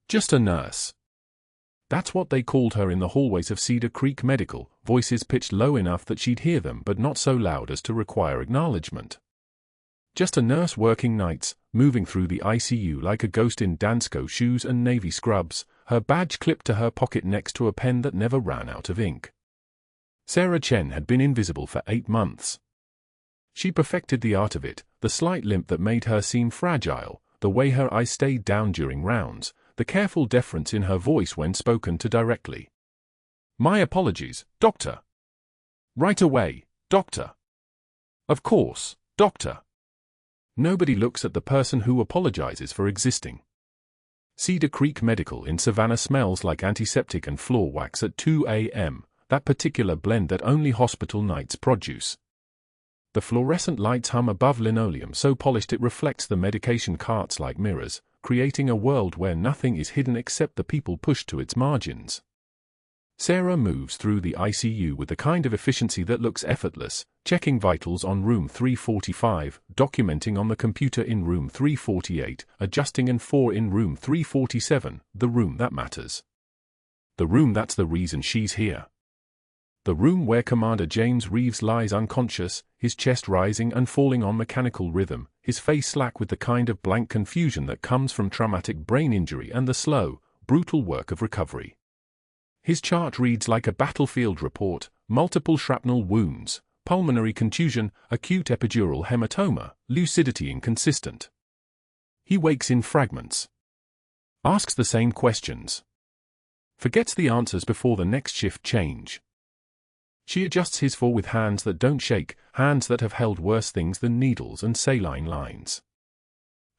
Just a nurse. That's what they called her in the hallways of Cedar Creek Medical, voices pitched low enough that she'd hear them but not so loud as to require acknowledgement. Just a nurse working nights, moving through the ICU like a ghost in Dansko shoes and navy scrubs, her badge clipped to her pocket next to a pen that never ran out of ink. Sarah Chen had been invisible for 8 months. She perfected the art of it, the slight limp that made her seem fragile, the way her eyes stayed down during rounds, the careful deference in her voice when spoken to directly. "My apologies, Doctor." "Right away, Doctor." "Of course, Doctor." Nobody looks at the person who apologizes for existing. Cedar Creek Medical in Savannah smells like antiseptic and floor wax at 2 a.m., that particular blend that only hospital nights produce. The fluorescent lights hum above linoleum so polished it reflects the medication carts like mirrors, creating a world where nothing is hidden except the people pushed to its margins. Sarah moves through the ICU with the kind of efficiency that looks effortless, checking vitals on room 345, documenting on the computer in room 348, adjusting and 4 in room 347, the room that matters. The room that's the reason she's here. The room where Commander James Reeves lies unconscious, his chest rising and falling on mechanical rhythm, his face slack with the kind of blank confusion that comes from traumatic brain injury and the slow, brutal work of recovery. His chart reads like a battlefield report: multiple shrapnel wounds, pulmonary contusion, acute epidural hematoma, lucidity inconsistent. He wakes in fragments. Asks the same questions. Forgets the answers before the next shift change. She adjusts his fall with hands that don't shake, hands that have held worse things than needles and saline lines.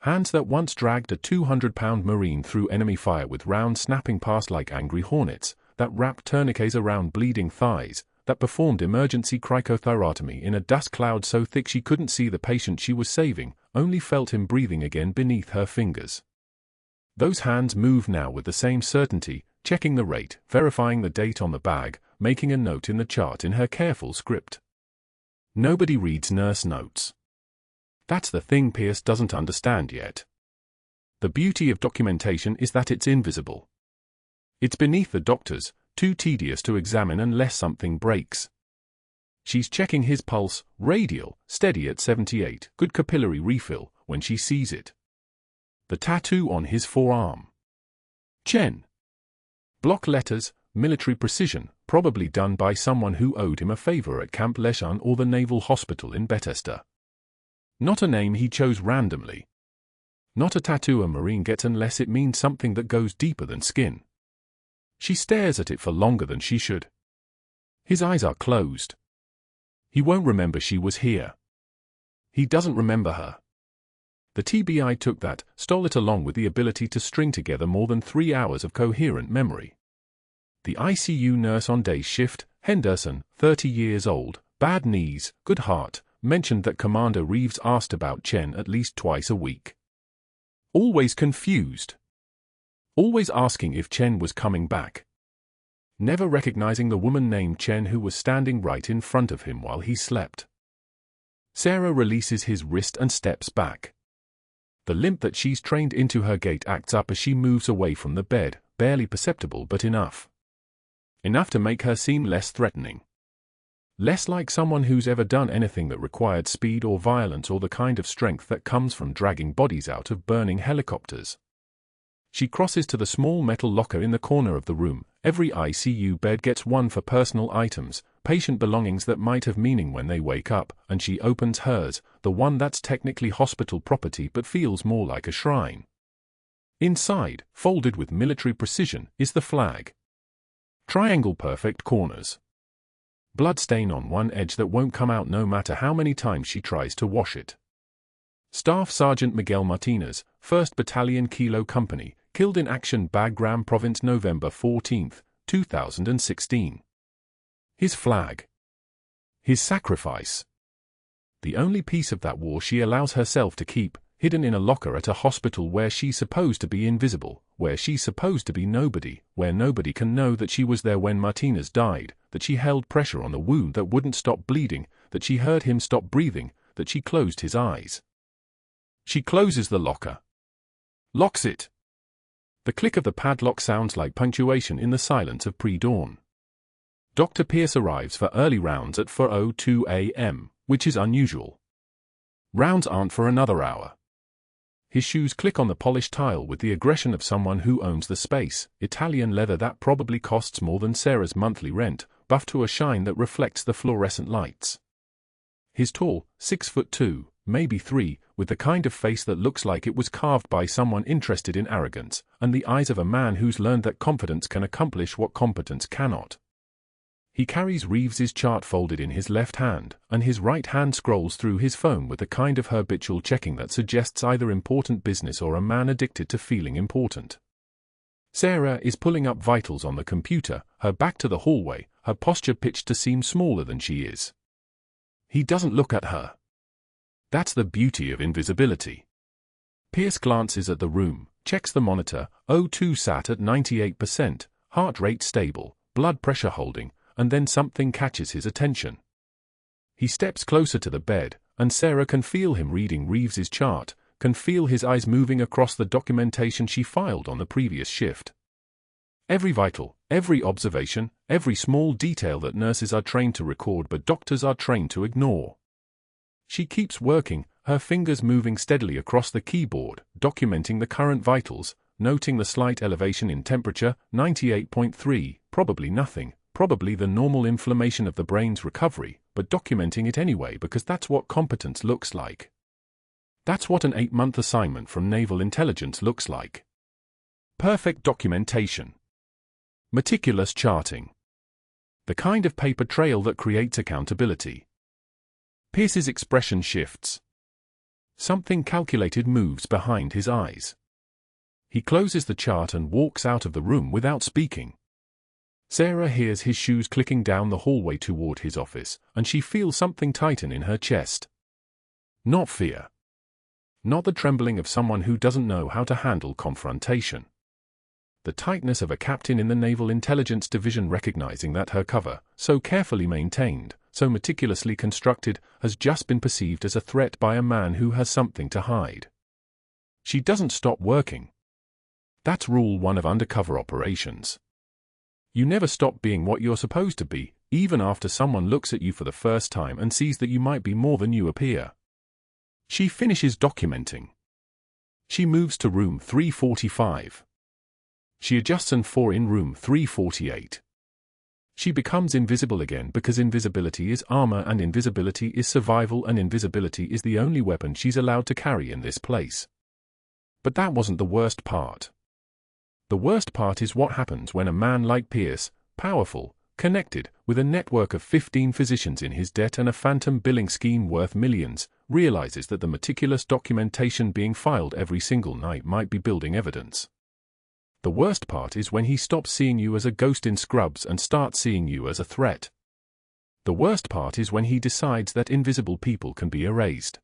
Hands that once dragged a 200-pound Marine through enemy fire with rounds snapping past like angry hornets, that wrapped tourniquets around bleeding thighs, that performed emergency cricothyrotomy in a dust cloud so thick she couldn't see the patient she was saving, only felt him breathing again beneath her fingers. Those hands move now with the same certainty, checking the rate, verifying the date on the bag, making a note in the chart in her careful script. Nobody reads nurse notes. That's the thing Pierce doesn't understand yet. The beauty of documentation is that it's invisible. It's beneath the doctors, too tedious to examine unless something breaks. She's checking his pulse, radial, steady at 78, good capillary refill, when she sees it. The tattoo on his forearm. Chen. Block letters, military precision, probably done by someone who owed him a favor at Camp Lejeune or the Naval Hospital in Bethesda. Not a name he chose randomly. Not a tattoo a Marine gets unless it means something that goes deeper than skin. She stares at it for longer than she should. His eyes are closed. He won't remember she was here. He doesn't remember her. The TBI took that, stole it along with the ability to string together more than 3 hours of coherent memory. The ICU nurse on day shift, Henderson, 30 years old, bad knees, good heart, mentioned that Commander Reeves asked about Chen at least twice a week. Always confused. Always asking if Chen was coming back. Never recognizing the woman named Chen who was standing right in front of him while he slept. Sarah releases his wrist and steps back. The limp that she's trained into her gait acts up as she moves away from the bed, barely perceptible but enough. Enough to make her seem less threatening. Less like someone who's ever done anything that required speed or violence or the kind of strength that comes from dragging bodies out of burning helicopters. She crosses to the small metal locker in the corner of the room. Every ICU bed gets one for personal items, patient belongings that might have meaning when they wake up, and she opens hers, the one that's technically hospital property but feels more like a shrine. Inside, folded with military precision, is the flag. Triangle perfect corners. Bloodstain on one edge that won't come out no matter how many times she tries to wash it. Staff Sergeant Miguel Martinez, 1st Battalion Kilo Company, killed in action Bagram Province November 14, 2016. His flag. His sacrifice. The only piece of that war she allows herself to keep, hidden in a locker at a hospital where she's supposed to be invisible, where she's supposed to be nobody, where nobody can know that she was there when Martinez died, that she held pressure on the wound that wouldn't stop bleeding, that she heard him stop breathing, that she closed his eyes. She closes the locker. Locks it. The click of the padlock sounds like punctuation in the silence of pre-dawn. Dr. Pierce arrives for early rounds at 4:02 a.m., which is unusual. Rounds aren't for another hour. His shoes click on the polished tile with the aggression of someone who owns the space, Italian leather that probably costs more than Sarah's monthly rent, buffed to a shine that reflects the fluorescent lights. He's tall, 6'2", maybe 3, with the kind of face that looks like it was carved by someone interested in arrogance, and the eyes of a man who's learned that confidence can accomplish what competence cannot. He carries Reeves's chart folded in his left hand, and his right hand scrolls through his phone with the kind of habitual checking that suggests either important business or a man addicted to feeling important. Sarah is pulling up vitals on the computer, her back to the hallway, her posture pitched to seem smaller than she is. He doesn't look at her. That's the beauty of invisibility. Pierce glances at the room, checks the monitor, O2 sat at 98%, heart rate stable, blood pressure holding, and then something catches his attention. He steps closer to the bed, and Sarah can feel him reading Reeves's chart, can feel his eyes moving across the documentation she filed on the previous shift. Every vital, every observation, every small detail that nurses are trained to record but doctors are trained to ignore. She keeps working, her fingers moving steadily across the keyboard, documenting the current vitals, noting the slight elevation in temperature, 98.3, probably nothing. Probably the normal inflammation of the brain's recovery, but documenting it anyway because that's what competence looks like. That's what an 8-month assignment from Naval Intelligence looks like. Perfect documentation. Meticulous charting. The kind of paper trail that creates accountability. Pierce's expression shifts. Something calculated moves behind his eyes. He closes the chart and walks out of the room without speaking. Sarah hears his shoes clicking down the hallway toward his office, and she feels something tighten in her chest. Not fear. Not the trembling of someone who doesn't know how to handle confrontation. The tightness of a captain in the Naval Intelligence Division recognizing that her cover, so carefully maintained, so meticulously constructed, has just been perceived as a threat by a man who has something to hide. She doesn't stop working. That's rule 1 of undercover operations. You never stop being what you're supposed to be, even after someone looks at you for the first time and sees that you might be more than you appear. She finishes documenting. She moves to room 345. She adjusts an 4 in room 348. She becomes invisible again because invisibility is armor and invisibility is survival and invisibility is the only weapon she's allowed to carry in this place. But that wasn't the worst part. The worst part is what happens when a man like Pierce, powerful, connected, with a network of 15 physicians in his debt and a phantom billing scheme worth millions, realizes that the meticulous documentation being filed every single night might be building evidence. The worst part is when he stops seeing you as a ghost in scrubs and starts seeing you as a threat. The worst part is when he decides that invisible people can be erased.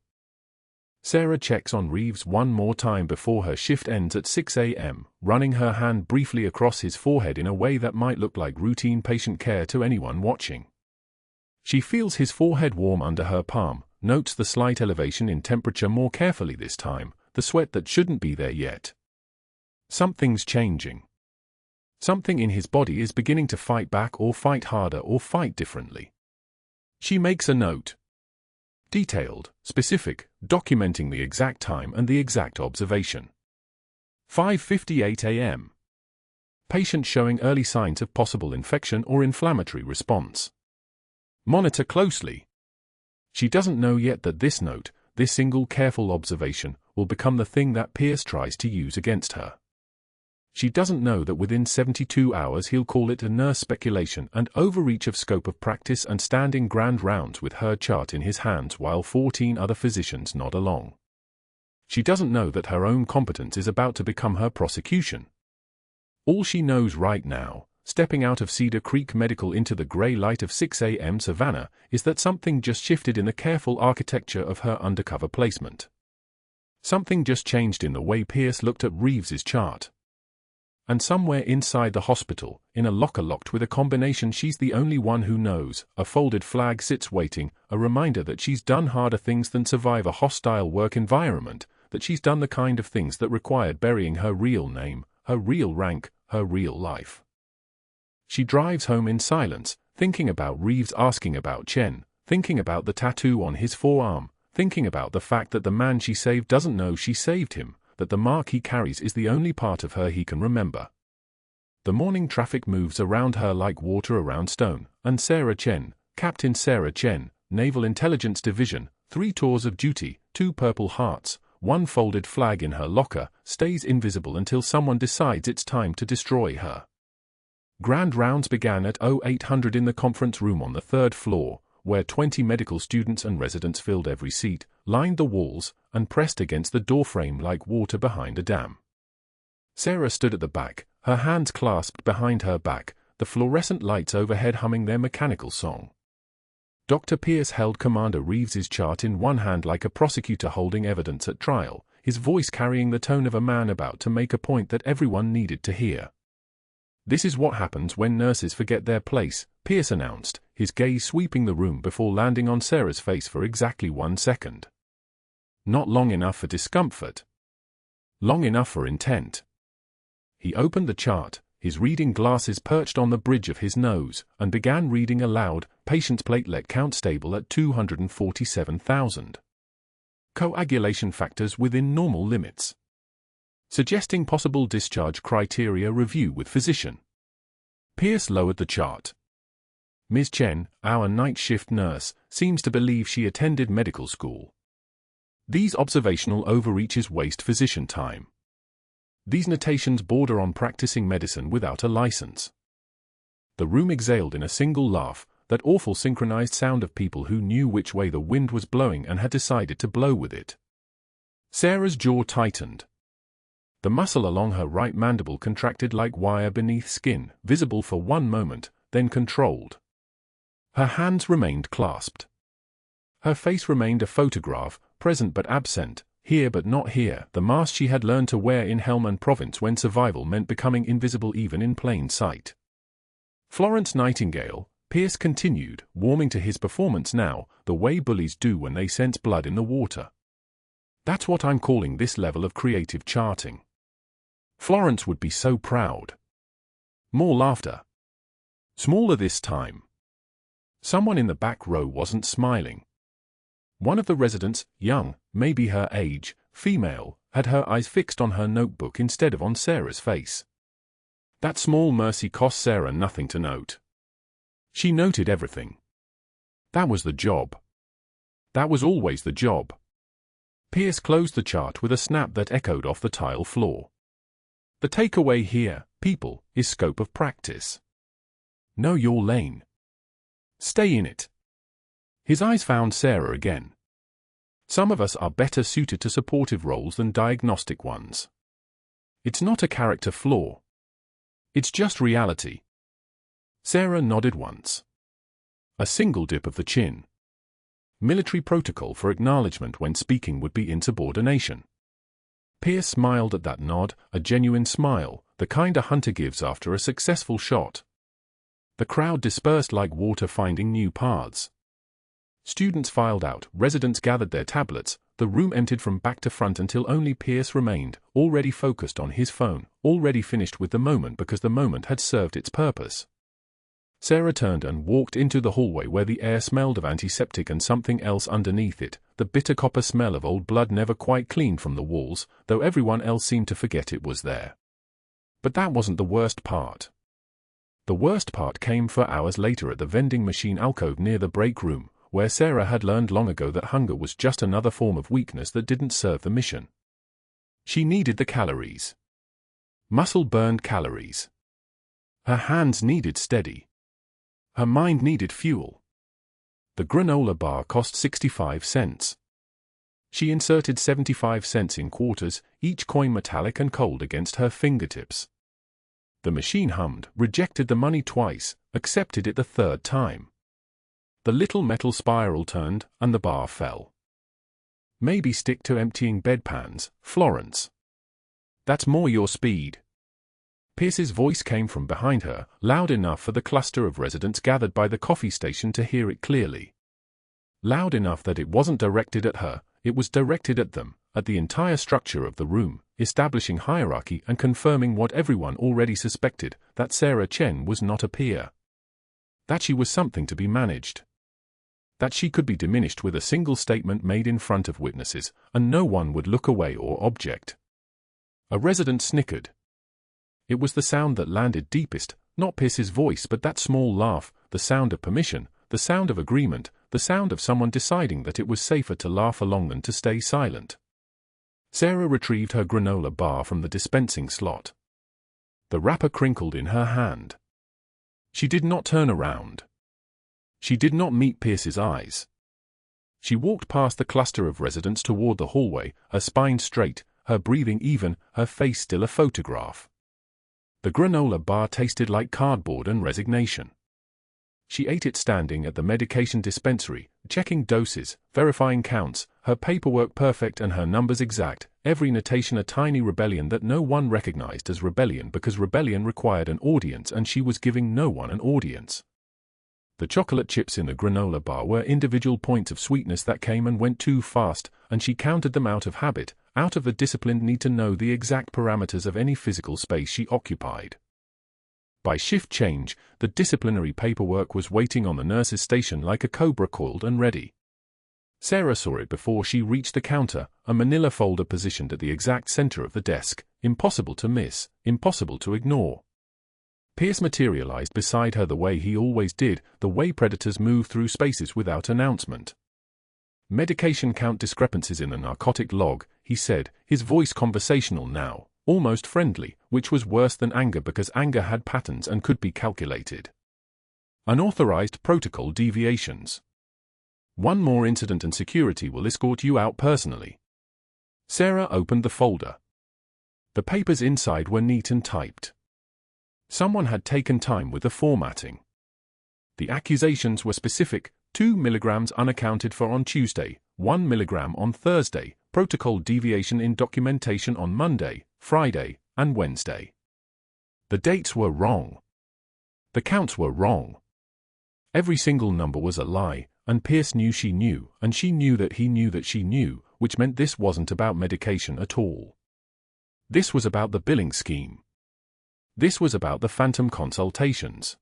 Sarah checks on Reeves one more time before her shift ends at 6 a.m., running her hand briefly across his forehead in a way that might look like routine patient care to anyone watching. She feels his forehead warm under her palm, notes the slight elevation in temperature more carefully this time, the sweat that shouldn't be there yet. Something's changing. Something in his body is beginning to fight back or fight harder or fight differently. She makes a note. Detailed, specific, documenting the exact time and the exact observation. 5:58 a.m. Patient showing early signs of possible infection or inflammatory response. Monitor closely. She doesn't know yet that this note, this single careful observation, will become the thing that Pierce tries to use against her. She doesn't know that within 72 hours he'll call it a nurse speculation and overreach of scope of practice and standing grand rounds with her chart in his hands while 14 other physicians nod along. She doesn't know that her own competence is about to become her prosecution. All she knows right now, stepping out of Cedar Creek Medical into the grey light of 6 a.m. Savannah, is that something just shifted in the careful architecture of her undercover placement. Something just changed in the way Pierce looked at Reeves's chart. And somewhere inside the hospital, in a locker locked with a combination she's the only one who knows, a folded flag sits waiting, a reminder that she's done harder things than survive a hostile work environment, that she's done the kind of things that required burying her real name, her real rank, her real life. She drives home in silence, thinking about Reeves, asking about Chen, thinking about the tattoo on his forearm, thinking about the fact that the man she saved doesn't know she saved him, that the mark he carries is the only part of her he can remember. The morning traffic moves around her like water around stone, and Sarah Chen, Captain Sarah Chen, Naval Intelligence Division, 3 tours of duty, 2 Purple Hearts, 1 folded flag in her locker, stays invisible until someone decides it's time to destroy her. Grand rounds began at 0800 in the conference room on the 3rd floor, where 20 medical students and residents filled every seat, lined the walls, and pressed against the doorframe like water behind a dam. Sarah stood at the back, her hands clasped behind her back, the fluorescent lights overhead humming their mechanical song. Dr. Pierce held Commander Reeves's chart in one hand like a prosecutor holding evidence at trial, his voice carrying the tone of a man about to make a point that everyone needed to hear. "This is what happens when nurses forget their place," Pierce announced, his gaze sweeping the room before landing on Sarah's face for exactly 1 second. Not long enough for discomfort. Long enough for intent. He opened the chart, his reading glasses perched on the bridge of his nose, and began reading aloud, patient's platelet count stable at 247,000. Coagulation factors within normal limits. Suggesting possible discharge criteria, review with physician. Pierce lowered the chart. Ms. Chen, our night shift nurse, seems to believe she attended medical school. These observational overreaches waste physician time. These notations border on practicing medicine without a license. The room exhaled in a single laugh, that awful synchronized sound of people who knew which way the wind was blowing and had decided to blow with it. Sarah's jaw tightened. The muscle along her right mandible contracted like wire beneath skin, visible for one moment, then controlled. Her hands remained clasped. Her face remained a photograph, present but absent, here but not here, the mask she had learned to wear in Helmand Province when survival meant becoming invisible even in plain sight. Florence Nightingale, Pierce continued, warming to his performance now, the way bullies do when they sense blood in the water. That's what I'm calling this level of creative charting. Florence would be so proud. More laughter. Smaller this time. Someone in the back row wasn't smiling. One of the residents, young, maybe her age, female, had her eyes fixed on her notebook instead of on Sarah's face. That small mercy cost Sarah nothing to note. She noted everything. That was the job. That was always the job. Pierce closed the chart with a snap that echoed off the tile floor. The takeaway here, people, is scope of practice. Know your lane. Stay in it. His eyes found Sarah again. Some of us are better suited to supportive roles than diagnostic ones. It's not a character flaw. It's just reality. Sarah nodded once. A single dip of the chin. Military protocol for acknowledgement when speaking would be insubordination. Pierce smiled at that nod, a genuine smile, the kind a hunter gives after a successful shot. The crowd dispersed like water finding new paths. Students filed out, residents gathered their tablets, the room emptied from back to front until only Pierce remained, already focused on his phone, already finished with the moment because the moment had served its purpose. Sarah turned and walked into the hallway where the air smelled of antiseptic and something else underneath it, the bitter copper smell of old blood never quite cleaned from the walls, though everyone else seemed to forget it was there. But that wasn't the worst part. The worst part came 4 hours later at the vending machine alcove near the break room, where Sarah had learned long ago that hunger was just another form of weakness that didn't serve the mission. She needed the calories. Muscle-burned calories. Her hands needed steady. Her mind needed fuel. The granola bar cost 65 cents. She inserted 75 cents in quarters, each coin metallic and cold against her fingertips. The machine hummed, rejected the money twice, accepted it the 3rd time. The little metal spiral turned, and the bar fell. Maybe stick to emptying bedpans, Florence. That's more your speed. Pierce's voice came from behind her, loud enough for the cluster of residents gathered by the coffee station to hear it clearly. Loud enough that it wasn't directed at her, it was directed at them, at the entire structure of the room, establishing hierarchy and confirming what everyone already suspected, that Sarah Chen was not a peer. That she was something to be managed. That she could be diminished with a single statement made in front of witnesses, and no one would look away or object. A resident snickered. It was the sound that landed deepest, not Pierce's voice but that small laugh, the sound of permission, the sound of agreement, the sound of someone deciding that it was safer to laugh along than to stay silent. Sarah retrieved her granola bar from the dispensing slot. The wrapper crinkled in her hand. She did not turn around. She did not meet Pierce's eyes. She walked past the cluster of residents toward the hallway, her spine straight, her breathing even, her face still a photograph. The granola bar tasted like cardboard and resignation. She ate it standing at the medication dispensary, checking doses, verifying counts, her paperwork perfect and her numbers exact, every notation a tiny rebellion that no one recognized as rebellion because rebellion required an audience and she was giving no one an audience. The chocolate chips in the granola bar were individual points of sweetness that came and went too fast, and she counted them out of habit, out of the disciplined need to know the exact parameters of any physical space she occupied. By shift change, the disciplinary paperwork was waiting on the nurse's station like a cobra coiled and ready. Sarah saw it before she reached the counter, a manila folder positioned at the exact center of the desk, impossible to miss, impossible to ignore. Pierce materialized beside her the way he always did, the way predators move through spaces without announcement. Medication count discrepancies in the narcotic log, he said, his voice conversational now, almost friendly, which was worse than anger because anger had patterns and could be calculated. Unauthorized protocol deviations. One more incident and security will escort you out personally. Sarah opened the folder. The papers inside were neat and typed. Someone had taken time with the formatting. The accusations were specific: 2 milligrams unaccounted for on Tuesday, 1 milligram on Thursday, protocol deviation in documentation on Monday, Friday, and Wednesday. The dates were wrong. The counts were wrong. Every single number was a lie, and Pierce knew she knew, and she knew that he knew that she knew, which meant this wasn't about medication at all. This was about the billing scheme. This was about the phantom consultations.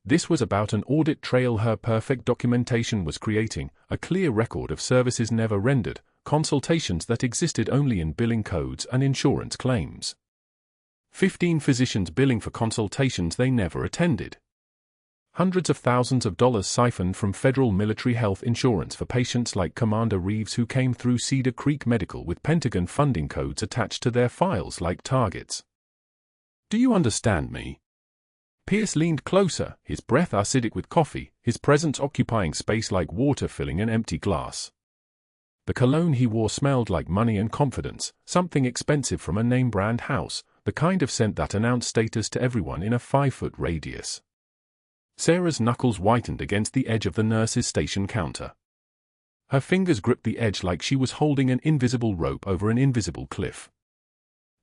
This was about an audit trail her perfect documentation was creating, a clear record of services never rendered, consultations that existed only in billing codes and insurance claims. 15 physicians billing for consultations they never attended. Hundreds of thousands of dollars siphoned from federal military health insurance for patients like Commander Reeves who came through Cedar Creek Medical with Pentagon funding codes attached to their files like targets. Do you understand me? Pierce leaned closer, his breath acidic with coffee, his presence occupying space like water filling an empty glass. The cologne he wore smelled like money and confidence, something expensive from a name-brand house, the kind of scent that announced status to everyone in a 5-foot radius. Sarah's knuckles whitened against the edge of the nurse's station counter. Her fingers gripped the edge like she was holding an invisible rope over an invisible cliff.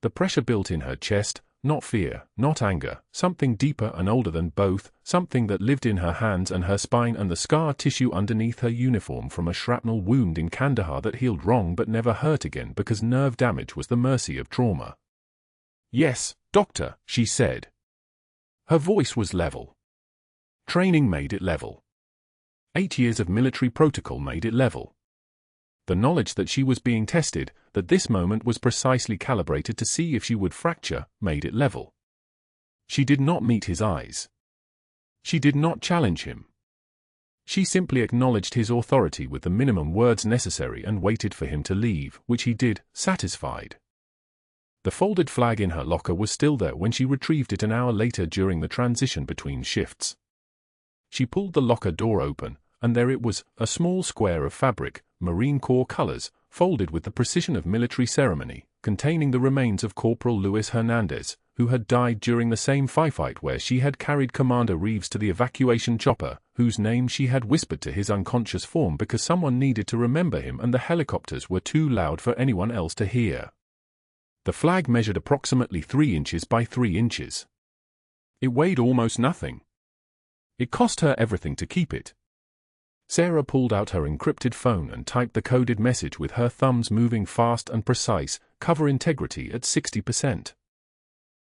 The pressure built in her chest, not fear, not anger, something deeper and older than both, something that lived in her hands and her spine and the scar tissue underneath her uniform from a shrapnel wound in Kandahar that healed wrong but never hurt again because nerve damage was the mercy of trauma. Yes, doctor, she said. Her voice was level. Training made it level. 8 years of military protocol made it level. The knowledge that she was being tested, that this moment was precisely calibrated to see if she would fracture, made it level. She did not meet his eyes. She did not challenge him. She simply acknowledged his authority with the minimum words necessary and waited for him to leave, which he did, satisfied. The folded flag in her locker was still there when she retrieved it an hour later during the transition between shifts. She pulled the locker door open, and there it was, a small square of fabric, Marine Corps colors, folded with the precision of military ceremony, containing the remains of Corporal Luis Hernandez, who had died during the same firefight where she had carried Commander Reeves to the evacuation chopper, whose name she had whispered to his unconscious form because someone needed to remember him and the helicopters were too loud for anyone else to hear. The flag measured approximately 3 inches by 3 inches. It weighed almost nothing. It cost her everything to keep it. Sarah pulled out her encrypted phone and typed the coded message with her thumbs moving fast and precise, cover integrity at 60%.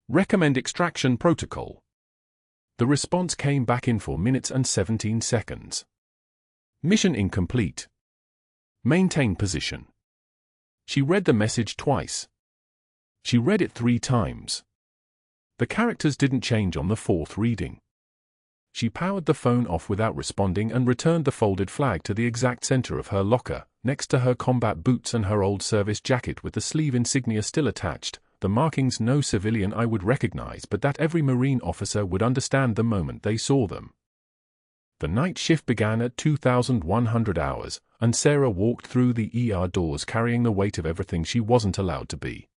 Recommend extraction protocol. The response came back in 4 minutes and 17 seconds. Mission incomplete. Maintain position. She read the message twice. She read it 3 times. The characters didn't change on the 4th reading. She powered the phone off without responding and returned the folded flag to the exact center of her locker, next to her combat boots and her old service jacket with the sleeve insignia still attached, the markings no civilian eye would recognize but that every Marine officer would understand the moment they saw them. The night shift began at 2,100 hours, and Sarah walked through the ER doors carrying the weight of everything she wasn't allowed to be.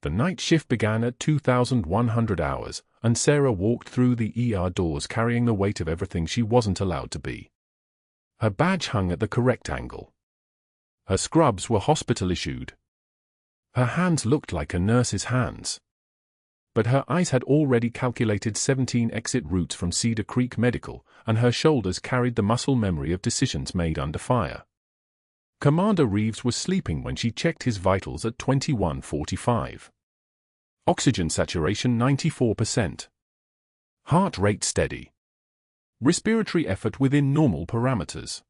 The night shift began at 2,100 hours, and Sarah walked through the ER doors carrying the weight of everything she wasn't allowed to be. Her badge hung at the correct angle. Her scrubs were hospital-issued. Her hands looked like a nurse's hands. But her eyes had already calculated 17 exit routes from Cedar Creek Medical, and her shoulders carried the muscle memory of decisions made under fire. Commander Reeves was sleeping when she checked his vitals at 21:45. Oxygen saturation 94%. Heart rate steady. Respiratory effort within normal parameters.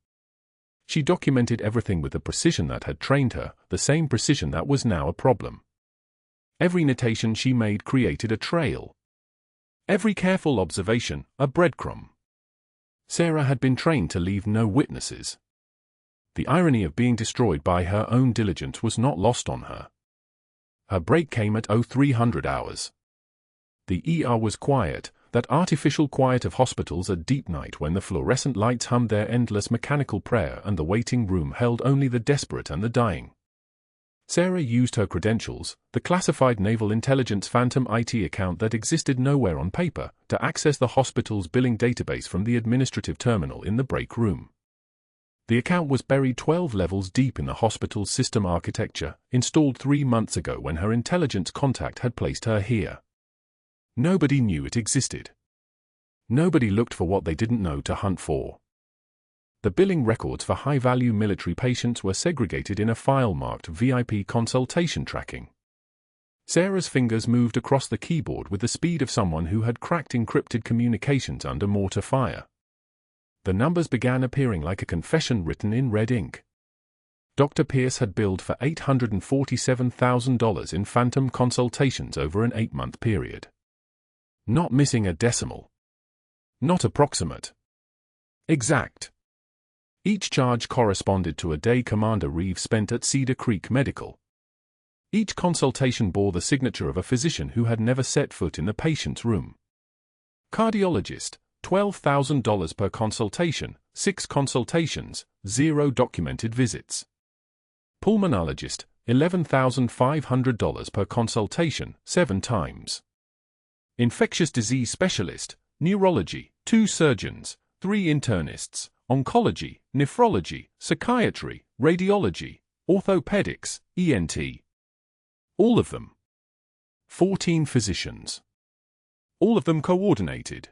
She documented everything with the precision that had trained her, the same precision that was now a problem. Every notation she made created a trail. Every careful observation, a breadcrumb. Sarah had been trained to leave no witnesses. The irony of being destroyed by her own diligence was not lost on her. Her break came at 0300 hours. The ER was quiet, that artificial quiet of hospitals at deep night when the fluorescent lights hummed their endless mechanical prayer and the waiting room held only the desperate and the dying. Sarah used her credentials, the classified Naval Intelligence Phantom IT account that existed nowhere on paper, to access the hospital's billing database from the administrative terminal in the break room. The account was buried 12 levels deep in the hospital's system architecture, installed 3 months ago when her intelligence contact had placed her here. Nobody knew it existed. Nobody looked for what they didn't know to hunt for. The billing records for high-value military patients were segregated in a file marked VIP consultation tracking. Sarah's fingers moved across the keyboard with the speed of someone who had cracked encrypted communications under mortar fire. The numbers began appearing like a confession written in red ink. Dr. Pierce had billed for $847,000 in phantom consultations over an 8-month period. Not missing a decimal. Not approximate. Exact. Each charge corresponded to a day Commander Reeves spent at Cedar Creek Medical. Each consultation bore the signature of a physician who had never set foot in the patient's room. Cardiologist, $12,000 per consultation, 6 consultations, 0 documented visits. Pulmonologist, $11,500 per consultation, 7 times. Infectious disease specialist, neurology, 2 surgeons, 3 internists, oncology, nephrology, psychiatry, radiology, orthopedics, ENT. All of them. 14 physicians. All of them coordinated.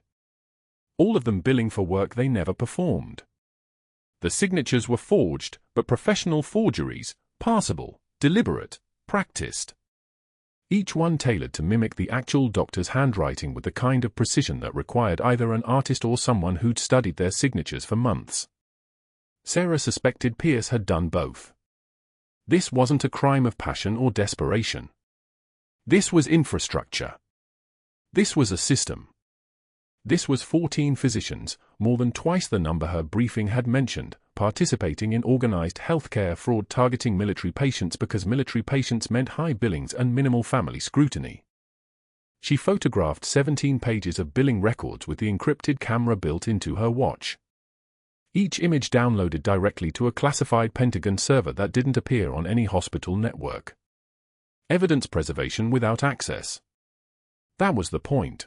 All of them billing for work they never performed. The signatures were forged, but professional forgeries, passable, deliberate, practiced. Each one tailored to mimic the actual doctor's handwriting with the kind of precision that required either an artist or someone who'd studied their signatures for months. Sarah suspected Pierce had done both. This wasn't a crime of passion or desperation. This was infrastructure. This was a system. This was 14 physicians, more than twice the number her briefing had mentioned, participating in organized healthcare fraud targeting military patients because military patients meant high billings and minimal family scrutiny. She photographed 17 pages of billing records with the encrypted camera built into her watch. Each image downloaded directly to a classified Pentagon server that didn't appear on any hospital network. Evidence preservation without access. That was the point.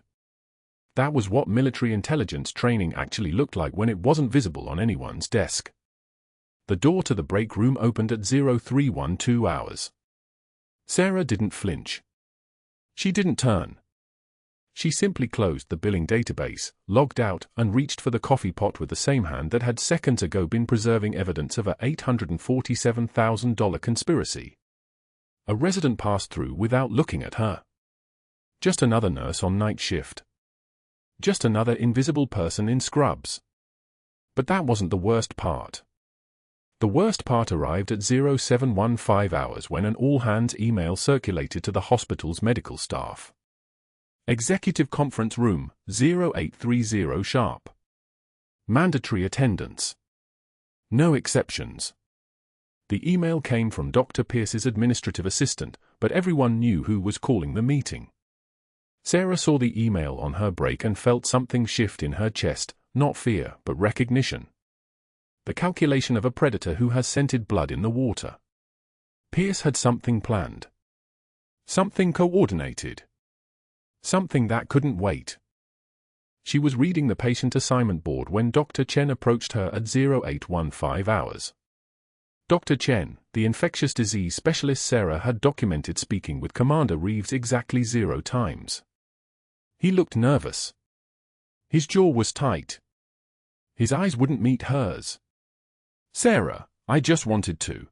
That was what military intelligence training actually looked like when it wasn't visible on anyone's desk. The door to the break room opened at 0312 hours. Sarah didn't flinch. She didn't turn. She simply closed the billing database, logged out, and reached for the coffee pot with the same hand that had seconds ago been preserving evidence of a $847,000 conspiracy. A resident passed through without looking at her. Just another nurse on night shift. Just another invisible person in scrubs. But that wasn't the worst part. The worst part arrived at 0715 hours when an all-hands email circulated to the hospital's medical staff. Executive Conference Room, 0830 sharp. Mandatory attendance. No exceptions. The email came from Dr. Pierce's administrative assistant, but everyone knew who was calling the meeting. Sarah saw the email on her break and felt something shift in her chest, not fear, but recognition. The calculation of a predator who has scented blood in the water. Pierce had something planned. Something coordinated. Something that couldn't wait. She was reading the patient assignment board when Dr. Chen approached her at 0815 hours. Dr. Chen, the infectious disease specialist Sarah had documented speaking with Commander Reeves exactly 0 times. He looked nervous. His jaw was tight. His eyes wouldn't meet hers. "Sarah, I just wanted to."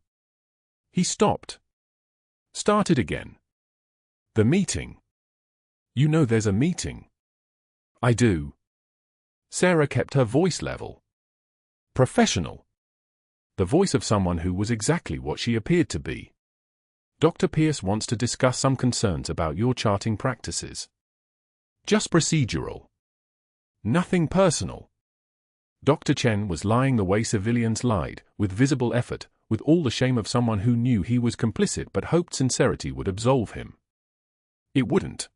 He stopped. Started again. "The meeting. You know there's a meeting." "I do." Sarah kept her voice level. Professional. The voice of someone who was exactly what she appeared to be. "Dr. Pierce wants to discuss some concerns about your charting practices. Just procedural. Nothing personal." Dr. Chen was lying the way civilians lied, with visible effort, with all the shame of someone who knew he was complicit but hoped sincerity would absolve him. It wouldn't.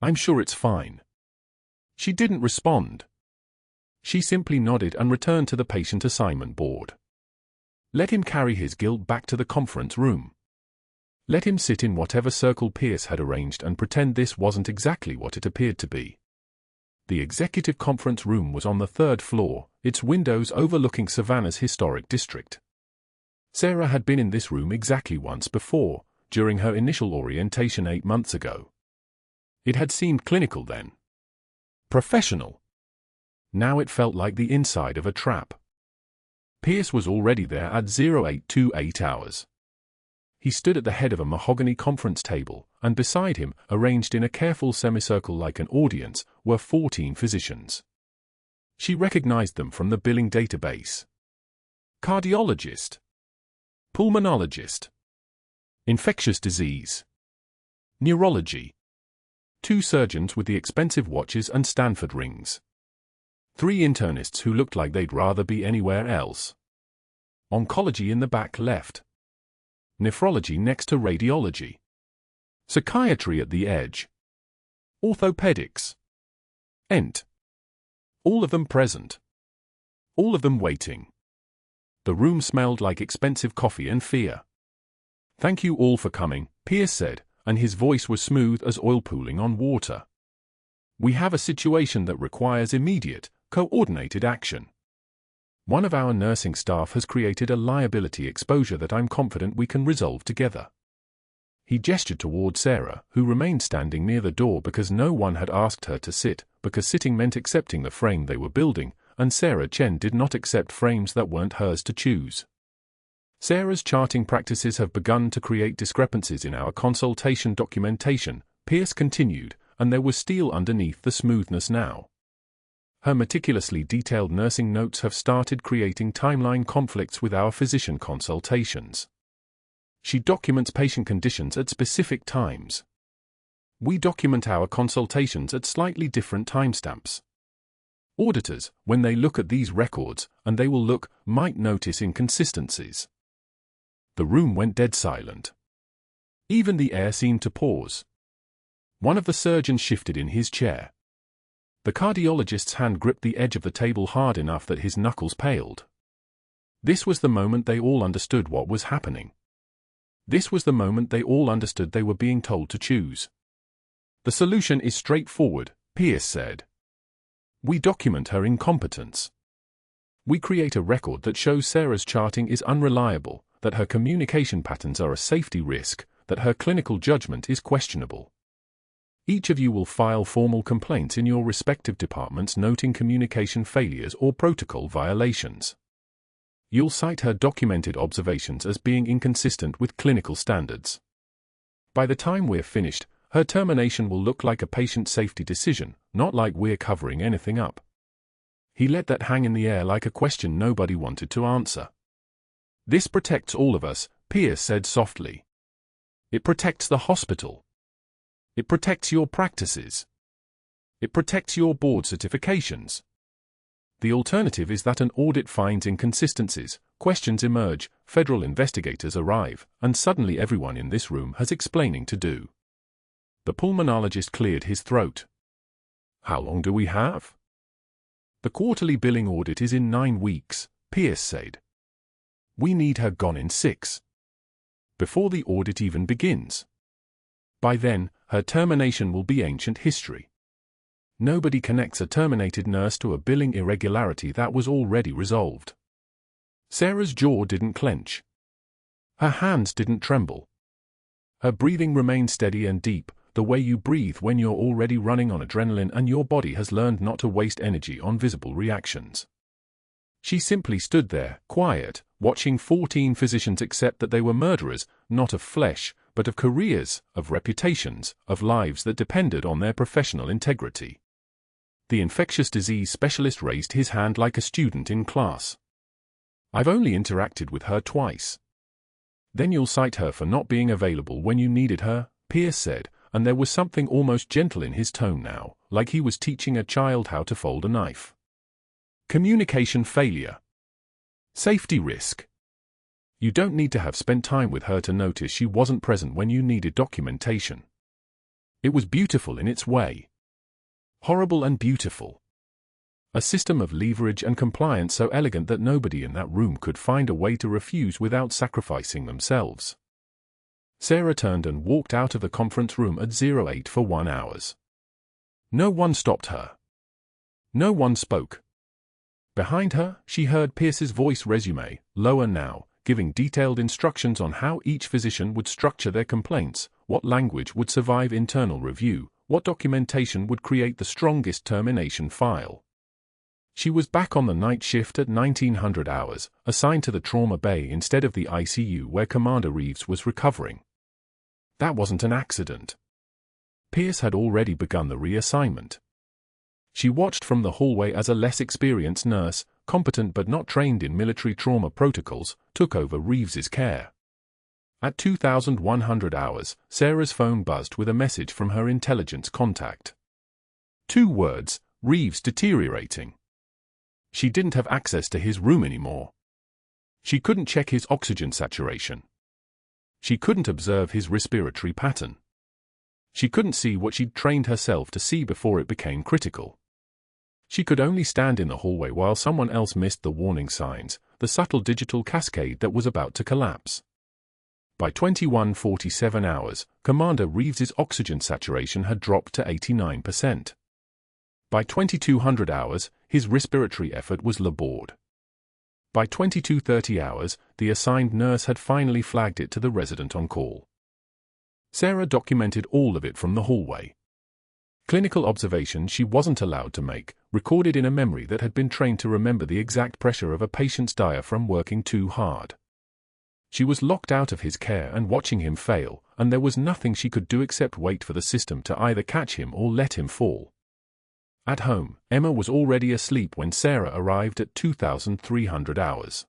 "I'm sure it's fine." She didn't respond. She simply nodded and returned to the patient assignment board. Let him carry his guilt back to the conference room. Let him sit in whatever circle Pierce had arranged and pretend this wasn't exactly what it appeared to be. The executive conference room was on the 3rd floor, its windows overlooking Savannah's historic district. Sarah had been in this room exactly once before, during her initial orientation 8 months ago. It had seemed clinical then. Professional. Now it felt like the inside of a trap. Pierce was already there at 0828 hours. He stood at the head of a mahogany conference table, and beside him, arranged in a careful semicircle like an audience, were 14 physicians. She recognized them from the billing database. Cardiologist. Pulmonologist. Infectious disease. Neurology. 2 surgeons with the expensive watches and Stanford rings. 3 internists who looked like they'd rather be anywhere else. Oncology in the back left. Nephrology next to radiology. Psychiatry at the edge. Orthopedics. Ent. All of them present. All of them waiting. The room smelled like expensive coffee and fear. "Thank you all for coming," Pierce said, and his voice was smooth as oil pooling on water. "We have a situation that requires immediate, coordinated action. One of our nursing staff has created a liability exposure that I'm confident we can resolve together." He gestured toward Sarah, who remained standing near the door because no one had asked her to sit, because sitting meant accepting the frame they were building, and Sarah Chen did not accept frames that weren't hers to choose. "Sarah's charting practices have begun to create discrepancies in our consultation documentation," Pierce continued, and there was steel underneath the smoothness now. Her meticulously detailed nursing notes have started creating timeline conflicts with our physician consultations. She documents patient conditions at specific times. We document our consultations at slightly different timestamps. Auditors, when they look at these records, and they will look, might notice inconsistencies. The room went dead silent. Even the air seemed to pause. One of the surgeons shifted in his chair. The cardiologist's hand gripped the edge of the table hard enough that his knuckles paled. This was the moment they all understood what was happening. This was the moment they all understood they were being told to choose. "The solution is straightforward," Pierce said. "We document her incompetence. We create a record that shows Sarah's charting is unreliable, that her communication patterns are a safety risk, that her clinical judgment is questionable. Each of you will file formal complaints in your respective departments noting communication failures or protocol violations. You'll cite her documented observations as being inconsistent with clinical standards. By the time we're finished, her termination will look like a patient safety decision, not like we're covering anything up. He let that hang in the air like a question nobody wanted to answer. This protects all of us, Pierce said softly. It protects the hospital. It protects your practices. It protects your board certifications. The alternative is that an audit finds inconsistencies, questions emerge, federal investigators arrive, and suddenly everyone in this room has explaining to do. The pulmonologist cleared his throat. How long do we have? The quarterly billing audit is in 9 weeks, Pierce said. We need her gone in 6. Before the audit even begins. By then, her termination will be ancient history. Nobody connects a terminated nurse to a billing irregularity that was already resolved. Sarah's jaw didn't clench. Her hands didn't tremble. Her breathing remained steady and deep, the way you breathe when you're already running on adrenaline and your body has learned not to waste energy on visible reactions. She simply stood there, quiet, watching 14 physicians accept that they were murderers, not of flesh, but of careers, of reputations, of lives that depended on their professional integrity. The infectious disease specialist raised his hand like a student in class. I've only interacted with her twice. Then you'll cite her for not being available when you needed her, Pierce said, and there was something almost gentle in his tone now, like he was teaching a child how to fold a knife. Communication failure. Safety risk. You don't need to have spent time with her to notice she wasn't present when you needed documentation. It was beautiful in its way. Horrible and beautiful. A system of leverage and compliance so elegant that nobody in that room could find a way to refuse without sacrificing themselves. Sarah turned and walked out of the conference room at 08:01 hours. No one stopped her. No one spoke. Behind her, she heard Pierce's voice resume, lower now, giving detailed instructions on how each physician would structure their complaints, what language would survive internal review, what documentation would create the strongest termination file. She was back on the night shift at 1900 hours, assigned to the trauma bay instead of the ICU where Commander Reeves was recovering. That wasn't an accident. Pierce had already begun the reassignment. She watched from the hallway as a less experienced nurse, competent but not trained in military trauma protocols, took over Reeves's care. At 2100 hours, Sarah's phone buzzed with a message from her intelligence contact. 2 words, Reeves deteriorating. She didn't have access to his room anymore. She couldn't check his oxygen saturation. She couldn't observe his respiratory pattern. She couldn't see what she'd trained herself to see before it became critical. She could only stand in the hallway while someone else missed the warning signs, the subtle digital cascade that was about to collapse. By 2147 hours, Commander Reeves's oxygen saturation had dropped to 89%. By 2200 hours, his respiratory effort was labored. By 2230 hours, the assigned nurse had finally flagged it to the resident on call. Sarah documented all of it from the hallway. Clinical observations she wasn't allowed to make, recorded in a memory that had been trained to remember the exact pressure of a patient's diaphragm working too hard. She was locked out of his care and watching him fail, and there was nothing she could do except wait for the system to either catch him or let him fall. At home, Emma was already asleep when Sarah arrived at 2300 hours.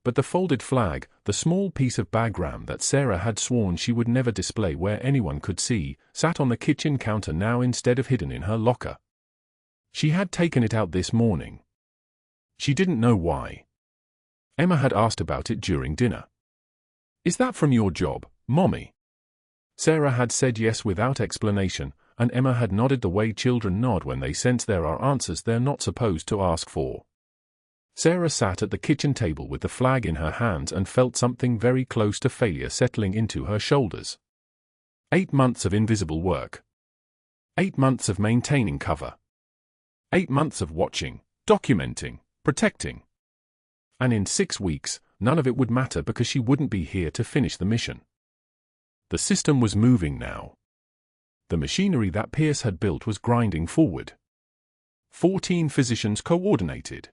But the folded flag, the small piece of Bagram that Sarah had sworn she would never display where anyone could see, sat on the kitchen counter now instead of hidden in her locker. She had taken it out this morning. She didn't know why. Emma had asked about it during dinner. "Is that from your job, Mommy?" Sarah had said yes without explanation, and Emma had nodded the way children nod when they sense there are answers they're not supposed to ask for. Sarah sat at the kitchen table with the flag in her hands and felt something very close to failure settling into her shoulders. 8 months of invisible work. 8 months of maintaining cover. 8 months of watching, documenting, protecting. And in 6 weeks, none of it would matter because she wouldn't be here to finish the mission. The system was moving now. The machinery that Pierce had built was grinding forward. 14 physicians coordinated.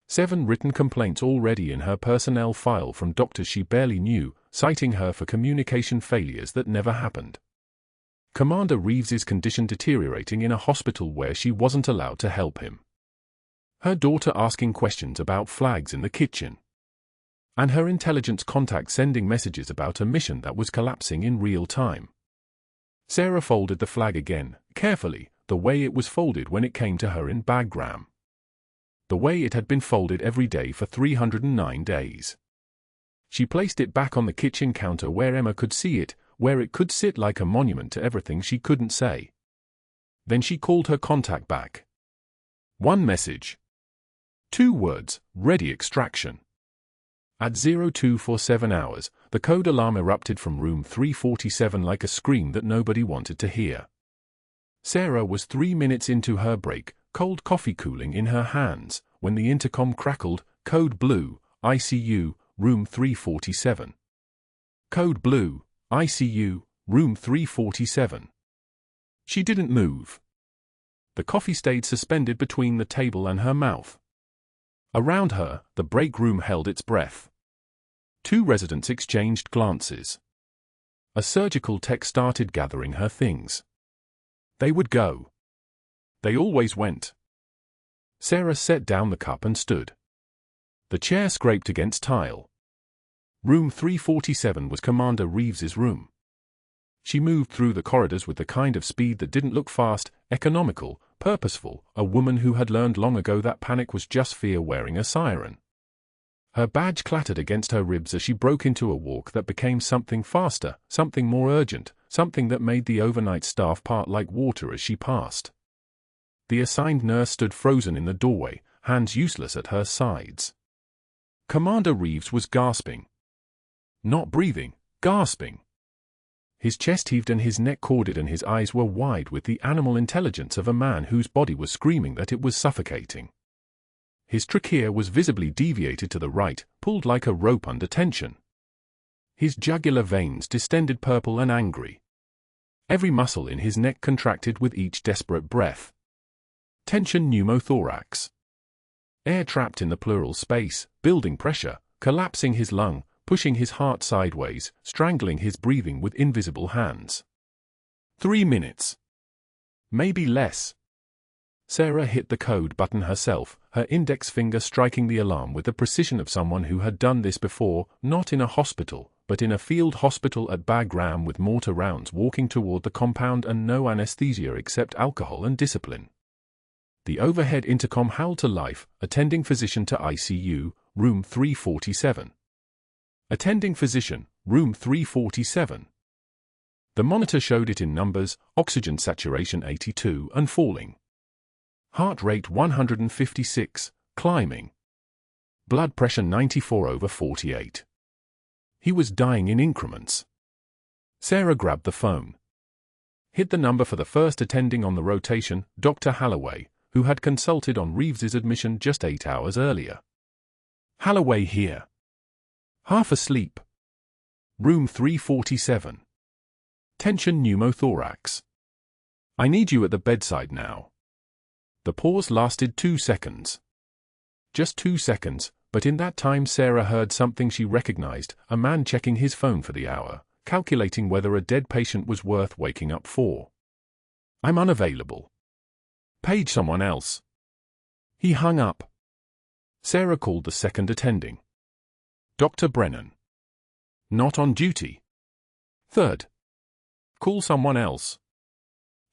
7 written complaints already in her personnel file from doctors she barely knew, citing her for communication failures that never happened. Commander Reeves's condition deteriorating in a hospital where she wasn't allowed to help him. Her daughter asking questions about flags in the kitchen. And her intelligence contact sending messages about a mission that was collapsing in real time. Sarah folded the flag again, carefully, the way it was folded when it came to her in Bagram. The way it had been folded every day for 309 days. She placed it back on the kitchen counter where Emma could see it, where it could sit like a monument to everything she couldn't say. Then she called her contact back. 1 message. 2 words, ready extraction. At 0247 hours, the code alarm erupted from room 347 like a scream that nobody wanted to hear. Sarah was 3 minutes into her break, cold coffee cooling in her hands, when the intercom crackled, Code Blue, ICU, room 347. Code Blue, ICU, room 347. She didn't move. The coffee stayed suspended between the table and her mouth. Around her, the break room held its breath. 2 residents exchanged glances. A surgical tech started gathering her things. They would go. They always went. Sarah set down the cup and stood. The chair scraped against tile. Room 347 was Commander Reeves's room. She moved through the corridors with the kind of speed that didn't look fast, economical, purposeful, a woman who had learned long ago that panic was just fear wearing a siren. Her badge clattered against her ribs as she broke into a walk that became something faster, something more urgent, something that made the overnight staff part like water as she passed. The assigned nurse stood frozen in the doorway, hands useless at her sides. Commander Reeves was gasping. Not breathing, gasping. His chest heaved and his neck corded and his eyes were wide with the animal intelligence of a man whose body was screaming that it was suffocating. His trachea was visibly deviated to the right, pulled like a rope under tension. His jugular veins distended purple and angry. Every muscle in his neck contracted with each desperate breath. Tension pneumothorax. Air trapped in the pleural space, building pressure, collapsing his lung, pushing his heart sideways, strangling his breathing with invisible hands. 3 minutes. Maybe less. Sarah hit the code button herself, her index finger striking the alarm with the precision of someone who had done this before, not in a hospital, but in a field hospital at Bagram with mortar rounds walking toward the compound and no anesthesia except alcohol and discipline. The overhead intercom howled to life, attending physician to ICU, room 347. Attending physician, room 347. The monitor showed it in numbers, oxygen saturation 82 and falling. Heart rate 156, climbing. Blood pressure 94/48. He was dying in increments. Sarah grabbed the phone. Hit the number for the first attending on the rotation, Dr. Holloway, who had consulted on Reeves's admission just 8 hours earlier. Holloway here. Half asleep. Room 347. Tension pneumothorax. I need you at the bedside now. The pause lasted 2 seconds. Just 2 seconds, but in that time Sarah heard something she recognized, a man checking his phone for the hour, calculating whether a dead patient was worth waking up for. I'm unavailable. Page someone else. He hung up. Sarah called the second attending. Dr. Brennan. Not on duty. Third. Call someone else.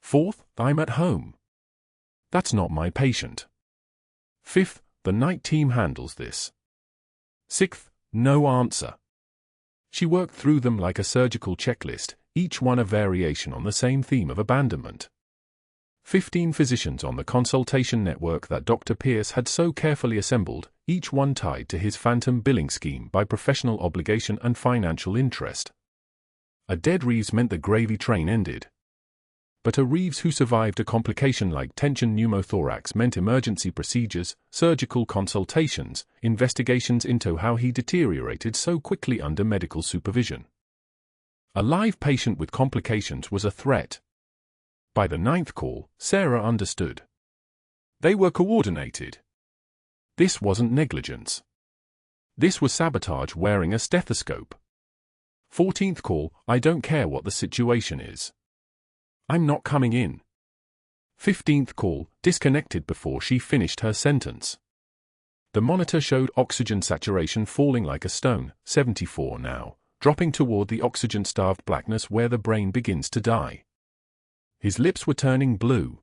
Fourth, I'm at home. That's not my patient. Fifth, the night team handles this. Sixth, no answer. She worked through them like a surgical checklist, each one a variation on the same theme of abandonment. 15 physicians on the consultation network that Dr. Pierce had so carefully assembled, each one tied to his phantom billing scheme by professional obligation and financial interest. A dead Reeves meant the gravy train ended. But a Reeves who survived a complication like tension pneumothorax meant emergency procedures, surgical consultations, investigations into how he deteriorated so quickly under medical supervision. A live patient with complications was a threat. By the 9th call, Sarah understood. They were coordinated. This wasn't negligence. This was sabotage wearing a stethoscope. 14th call, I don't care what the situation is. I'm not coming in. 15th call, disconnected before she finished her sentence. The monitor showed oxygen saturation falling like a stone, 74 now, dropping toward the oxygen-starved blackness where the brain begins to die. His lips were turning blue.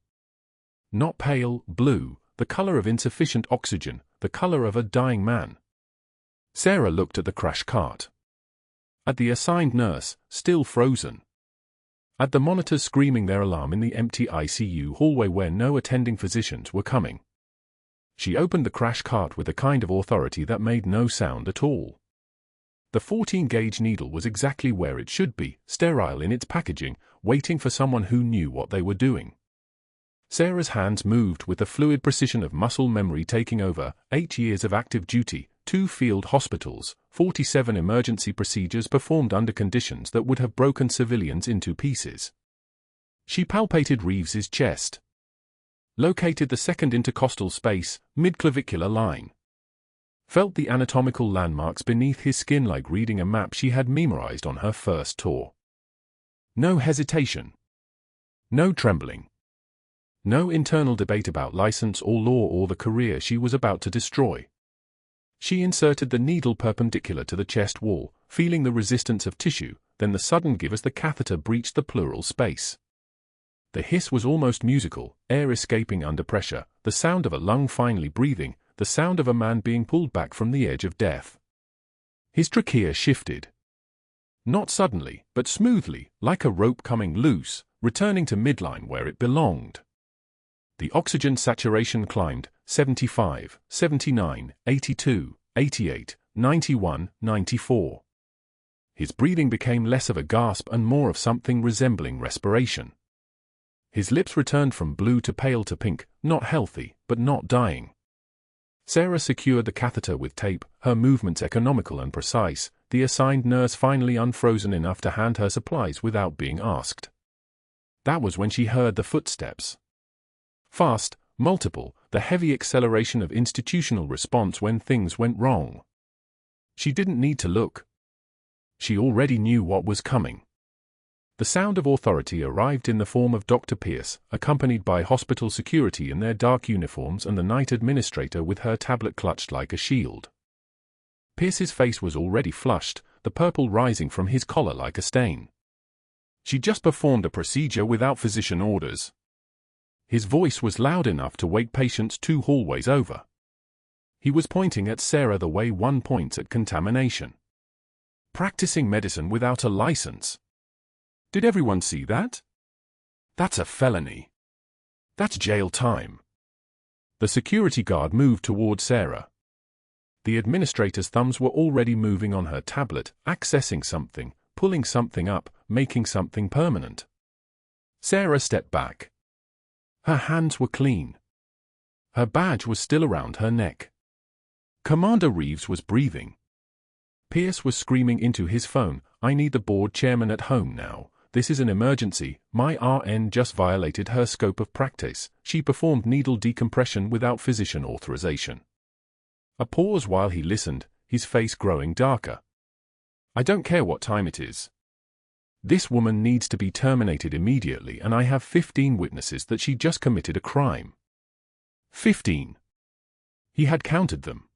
Not pale, blue, the color of insufficient oxygen, the color of a dying man. Sarah looked at the crash cart. At the assigned nurse, still frozen. At the monitors screaming their alarm in the empty ICU hallway where no attending physicians were coming. She opened the crash cart with a kind of authority that made no sound at all. The 14-gauge needle was exactly where it should be, sterile in its packaging, waiting for someone who knew what they were doing. Sarah's hands moved with the fluid precision of muscle memory taking over, 8 years of active duty, 2 field hospitals, 47 emergency procedures performed under conditions that would have broken civilians into pieces. She palpated Reeves's chest. Located the second intercostal space, mid-clavicular line. Felt the anatomical landmarks beneath his skin like reading a map she had memorized on her first tour. No hesitation. No trembling. No internal debate about license or law or the career she was about to destroy. She inserted the needle perpendicular to the chest wall, feeling the resistance of tissue, then the sudden give as the catheter breached the pleural space. The hiss was almost musical, air escaping under pressure, the sound of a lung finally breathing, the sound of a man being pulled back from the edge of death. His trachea shifted. Not suddenly, but smoothly, like a rope coming loose, returning to midline where it belonged. The oxygen saturation climbed, 75, 79, 82, 88, 91, 94. His breathing became less of a gasp and more of something resembling respiration. His lips returned from blue to pale to pink, not healthy, but not dying. Sarah secured the catheter with tape, her movements economical and precise, the assigned nurse finally unfrozen enough to hand her supplies without being asked. That was when she heard the footsteps. Fast, multiple, the heavy acceleration of institutional response when things went wrong. She didn't need to look. She already knew what was coming. The sound of authority arrived in the form of Dr. Pierce, accompanied by hospital security in their dark uniforms and the night administrator with her tablet clutched like a shield. Pierce's face was already flushed, the purple rising from his collar like a stain. She just performed a procedure without physician orders. His voice was loud enough to wake patients 2 hallways over. He was pointing at Sarah the way one points at contamination. Practicing medicine without a license. Did everyone see that? That's a felony. That's jail time. The security guard moved toward Sarah. The administrator's thumbs were already moving on her tablet, accessing something, pulling something up, making something permanent. Sarah stepped back. Her hands were clean. Her badge was still around her neck. Commander Reeves was breathing. Pierce was screaming into his phone, I need the board chairman at home now. This is an emergency. My RN just violated her scope of practice. She performed needle decompression without physician authorization. A pause while he listened, his face growing darker. I don't care what time it is. This woman needs to be terminated immediately and I have 15 witnesses that she just committed a crime. 15. He had counted them.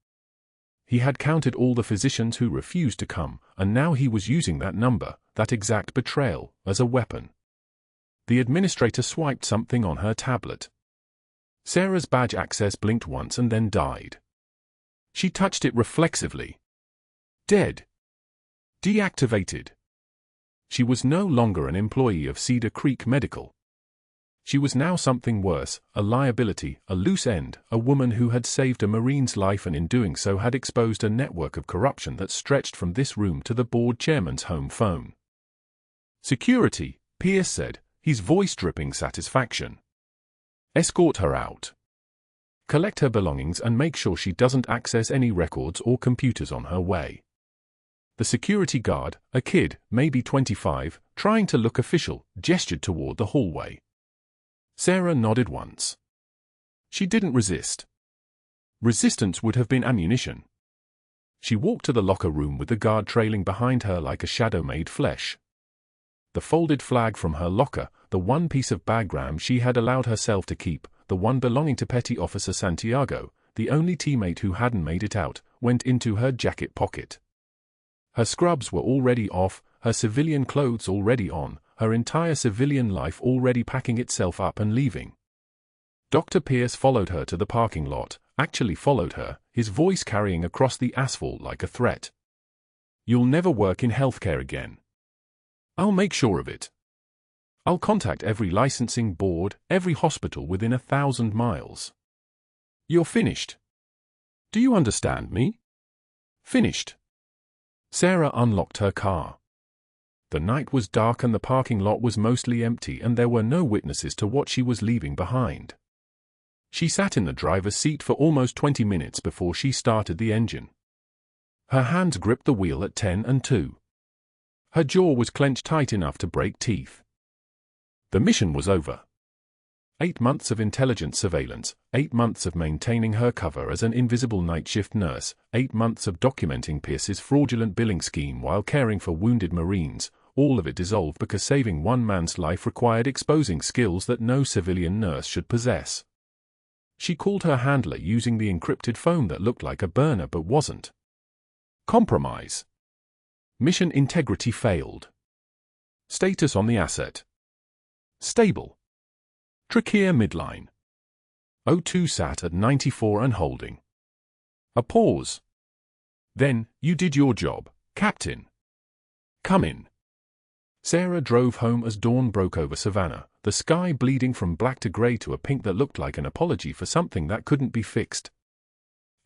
He had counted all the physicians who refused to come, and now he was using that number, that exact betrayal, as a weapon. The administrator swiped something on her tablet. Sarah's badge access blinked once and then died. She touched it reflexively. Dead. Deactivated. She was no longer an employee of Cedar Creek Medical. She was now something worse, a liability, a loose end, a woman who had saved a Marine's life and in doing so had exposed a network of corruption that stretched from this room to the board chairman's home phone. Security, Pierce said, his voice dripping satisfaction. Escort her out. Collect her belongings and make sure she doesn't access any records or computers on her way. The security guard, a kid, maybe 25, trying to look official, gestured toward the hallway. Sarah nodded once. She didn't resist. Resistance would have been ammunition. She walked to the locker room with the guard trailing behind her like a shadow made flesh. The folded flag from her locker, the one piece of Bagram she had allowed herself to keep, the one belonging to Petty Officer Santiago, the only teammate who hadn't made it out, went into her jacket pocket. Her scrubs were already off, her civilian clothes already on, her entire civilian life already packing itself up and leaving. Dr. Pierce followed her to the parking lot, actually followed her, his voice carrying across the asphalt like a threat. "You'll never work in healthcare again. I'll make sure of it. I'll contact every licensing board, every hospital within 1,000 miles. You're finished. Do you understand me? Finished." Sarah unlocked her car. The night was dark and the parking lot was mostly empty and there were no witnesses to what she was leaving behind. She sat in the driver's seat for almost 20 minutes before she started the engine. Her hands gripped the wheel at 10 and 2. Her jaw was clenched tight enough to break teeth. The mission was over. 8 months of intelligence surveillance, 8 months of maintaining her cover as an invisible night shift nurse, 8 months of documenting Pierce's fraudulent billing scheme while caring for wounded Marines, all of it dissolved because saving one man's life required exposing skills that no civilian nurse should possess. She called her handler using the encrypted phone that looked like a burner but wasn't. Compromise. Mission integrity failed. Status on the asset. Stable. Trachea midline. O2 sat at 94 and holding. A pause. "Then, you did your job, Captain. Come in." Sarah drove home as dawn broke over Savannah, the sky bleeding from black to grey to a pink that looked like an apology for something that couldn't be fixed.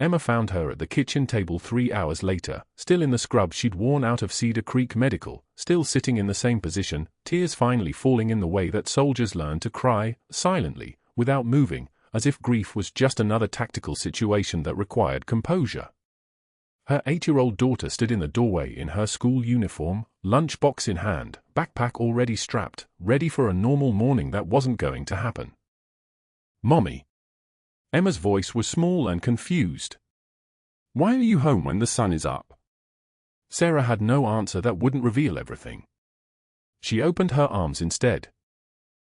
Emma found her at the kitchen table 3 hours later, still in the scrub she'd worn out of Cedar Creek Medical, still sitting in the same position, tears finally falling in the way that soldiers learn to cry, silently, without moving, as if grief was just another tactical situation that required composure. Her 8-year-old daughter stood in the doorway in her school uniform, lunchbox in hand, backpack already strapped, ready for a normal morning that wasn't going to happen. "Mommy." Emma's voice was small and confused. "Why are you home when the sun is up?" Sarah had no answer that wouldn't reveal everything. She opened her arms instead.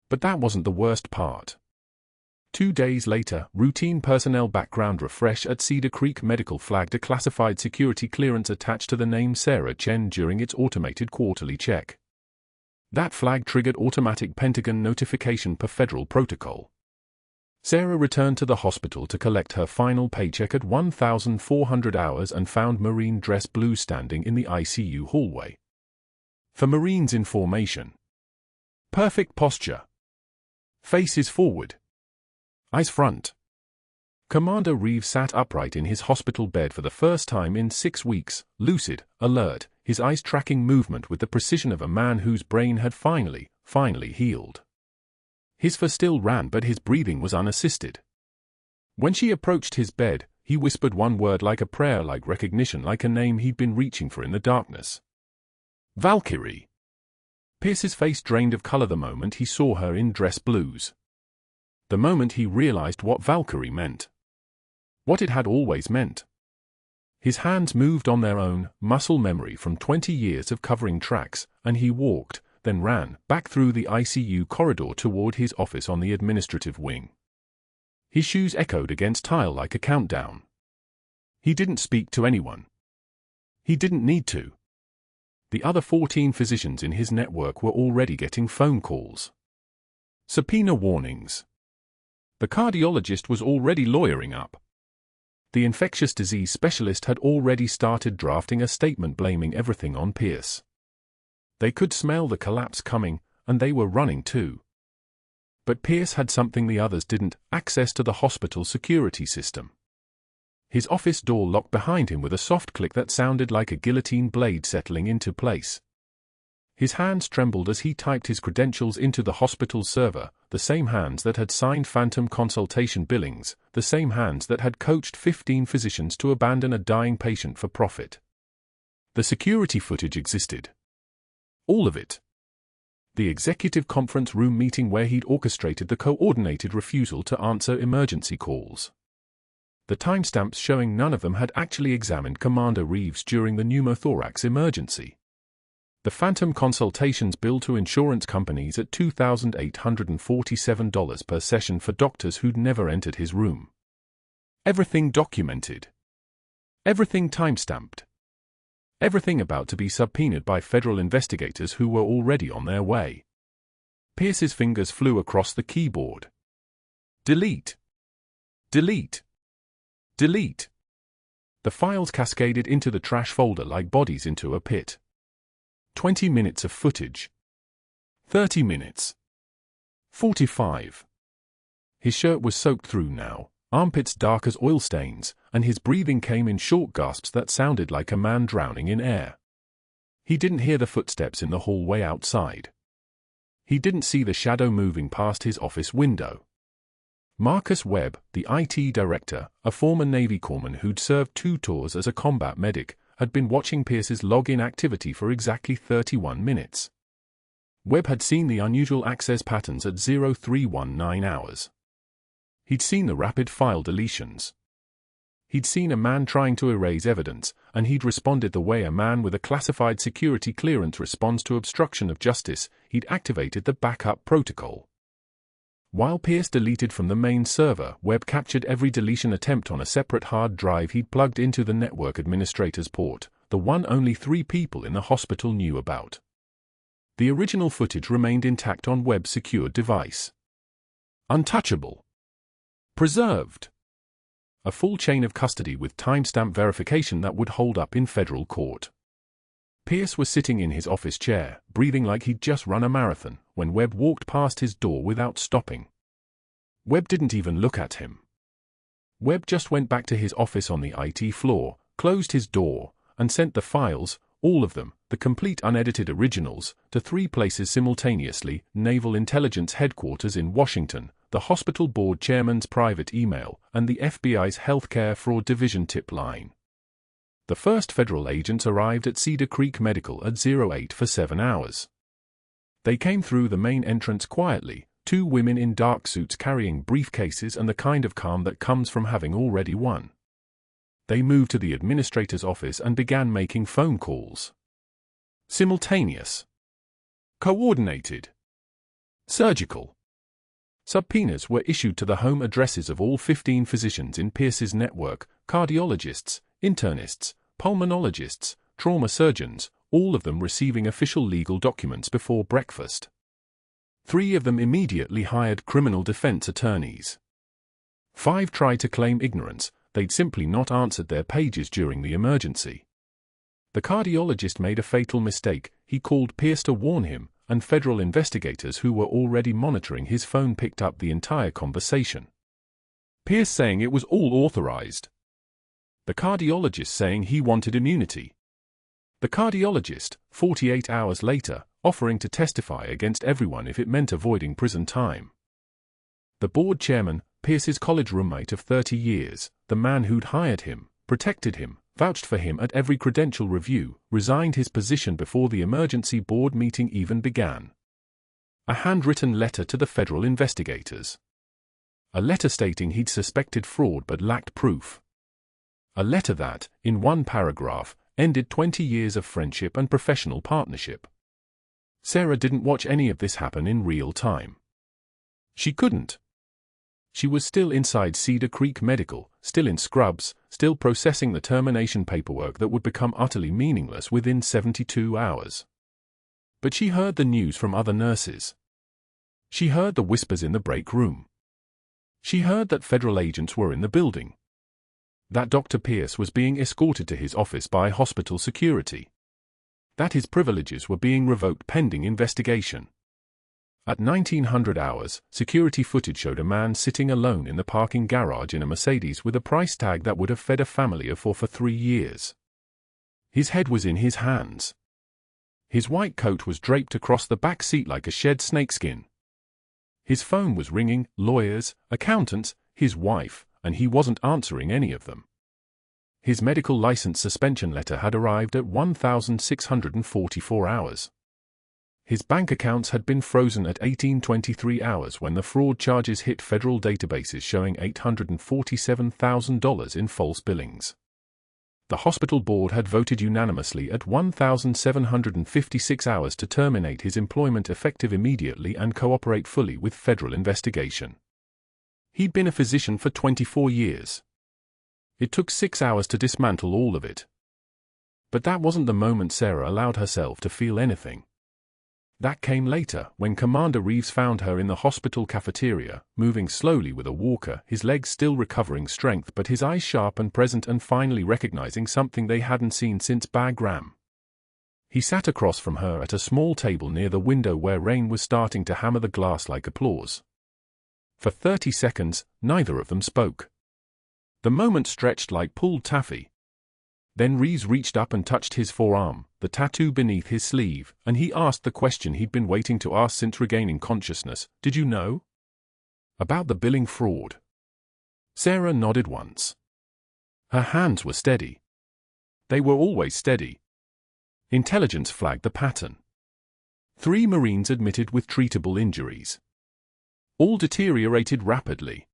But that wasn't the worst part. 2 days later, routine personnel background refresh at Cedar Creek Medical flagged a classified security clearance attached to the name Sarah Chen during its automated quarterly check. That flag triggered automatic Pentagon notification per federal protocol. Sarah returned to the hospital to collect her final paycheck at 1,400 hours and found Marine Dress Blue standing in the ICU hallway. For Marines in formation. Perfect posture. Faces forward. Eyes front. Commander Reeves sat upright in his hospital bed for the first time in 6 weeks, lucid, alert, his eyes tracking movement with the precision of a man whose brain had finally healed. His fur still ran but his breathing was unassisted. When she approached his bed, he whispered one word like a prayer, like recognition, like a name he'd been reaching for in the darkness. "Valkyrie." Pierce's face drained of color the moment he saw her in dress blues. The moment he realized what Valkyrie meant. What it had always meant. His hands moved on their own, muscle memory from 20 years of covering tracks, and he walked, then ran, back through the ICU corridor toward his office on the administrative wing. His shoes echoed against tile like a countdown. He didn't speak to anyone. He didn't need to. The other 14 physicians in his network were already getting phone calls. Subpoena warnings. The cardiologist was already lawyering up. The infectious disease specialist had already started drafting a statement blaming everything on Pierce. They could smell the collapse coming, and they were running too. But Pierce had something the others didn't: access to the hospital security system. His office door locked behind him with a soft click that sounded like a guillotine blade settling into place. His hands trembled as he typed his credentials into the hospital's server, the same hands that had signed phantom consultation billings, the same hands that had coached 15 physicians to abandon a dying patient for profit. The security footage existed. All of it. The executive conference room meeting where he'd orchestrated the coordinated refusal to answer emergency calls. The timestamps showing none of them had actually examined Commander Reeves during the pneumothorax emergency. The phantom consultations billed to insurance companies at $2,847 per session for doctors who'd never entered his room. Everything documented. Everything timestamped. Everything about to be subpoenaed by federal investigators who were already on their way. Pierce's fingers flew across the keyboard. Delete. Delete. Delete. The files cascaded into the trash folder like bodies into a pit. 20 minutes of footage. 30 minutes. 45. His shirt was soaked through now, armpits dark as oil stains, and his breathing came in short gasps that sounded like a man drowning in air. He didn't hear the footsteps in the hallway outside. He didn't see the shadow moving past his office window. Marcus Webb, the IT director, a former Navy corpsman who'd served 2 tours as a combat medic, had been watching Pierce's login activity for exactly 31 minutes. Webb had seen the unusual access patterns at 0319 hours. He'd seen the rapid file deletions. He'd seen a man trying to erase evidence, and he'd responded the way a man with a classified security clearance responds to obstruction of justice. He'd activated the backup protocol. While Pierce deleted from the main server, Webb captured every deletion attempt on a separate hard drive he'd plugged into the network administrator's port, the one only 3 people in the hospital knew about. The original footage remained intact on Webb's secured device. Untouchable. Preserved. A full chain of custody with timestamp verification that would hold up in federal court. Pierce was sitting in his office chair, breathing like he'd just run a marathon, when Webb walked past his door without stopping. Webb didn't even look at him. Webb just went back to his office on the IT floor, closed his door, and sent the files, all of them, the complete unedited originals, to 3 places simultaneously: Naval Intelligence headquarters in Washington, the hospital board chairman's private email, and the FBI's Healthcare Fraud Division tip line. The first federal agents arrived at Cedar Creek Medical at 08 for 7 hours. They came through the main entrance quietly, 2 women in dark suits carrying briefcases and the kind of calm that comes from having already won. They moved to the administrator's office and began making phone calls. Simultaneous. Coordinated. Surgical. Subpoenas were issued to the home addresses of all 15 physicians in Pierce's network: cardiologists, internists, pulmonologists, trauma surgeons, all of them receiving official legal documents before breakfast. 3 of them immediately hired criminal defense attorneys. 5 tried to claim ignorance; they'd simply not answered their pages during the emergency. The cardiologist made a fatal mistake. He called Pierce to warn him, and federal investigators who were already monitoring his phone picked up the entire conversation. Pierce saying it was all authorized. The cardiologist saying he wanted immunity. The cardiologist, 48 hours later, offering to testify against everyone if it meant avoiding prison time. The board chairman, Pierce's college roommate of 30 years, the man who'd hired him, protected him, vouched for him at every credential review, resigned his position before the emergency board meeting even began. A handwritten letter to the federal investigators. A letter stating he'd suspected fraud but lacked proof. A letter that, in 1 paragraph, ended 20 years of friendship and professional partnership. Sarah didn't watch any of this happen in real time. She couldn't. She was still inside Cedar Creek Medical, still in scrubs, still processing the termination paperwork that would become utterly meaningless within 72 hours. But she heard the news from other nurses. She heard the whispers in the break room. She heard that federal agents were in the building. That Dr. Pierce was being escorted to his office by hospital security. That his privileges were being revoked pending investigation. At 1900 hours, security footage showed a man sitting alone in the parking garage in a Mercedes with a price tag that would have fed a family of 4 for 3 years. His head was in his hands. His white coat was draped across the back seat like a shed snakeskin. His phone was ringing: lawyers, accountants, his wife, and he wasn't answering any of them. His medical license suspension letter had arrived at 1,644 hours. His bank accounts had been frozen at 1823 hours when the fraud charges hit federal databases showing $847,000 in false billings. The hospital board had voted unanimously at 1,756 hours to terminate his employment effective immediately and cooperate fully with federal investigation. He'd been a physician for 24 years. It took 6 hours to dismantle all of it. But that wasn't the moment Sarah allowed herself to feel anything. That came later, when Commander Reeves found her in the hospital cafeteria, moving slowly with a walker, his legs still recovering strength but his eyes sharp and present and finally recognizing something they hadn't seen since Bagram. He sat across from her at a small table near the window where rain was starting to hammer the glass like applause. For 30 seconds, neither of them spoke. The moment stretched like pulled taffy. Then Reeves reached up and touched his forearm, the tattoo beneath his sleeve, and he asked the question he'd been waiting to ask since regaining consciousness. Did you know about the billing fraud? Sarah nodded once. Her hands were steady. They were always steady. Intelligence flagged the pattern. 3 Marines admitted with treatable injuries. All deteriorated rapidly.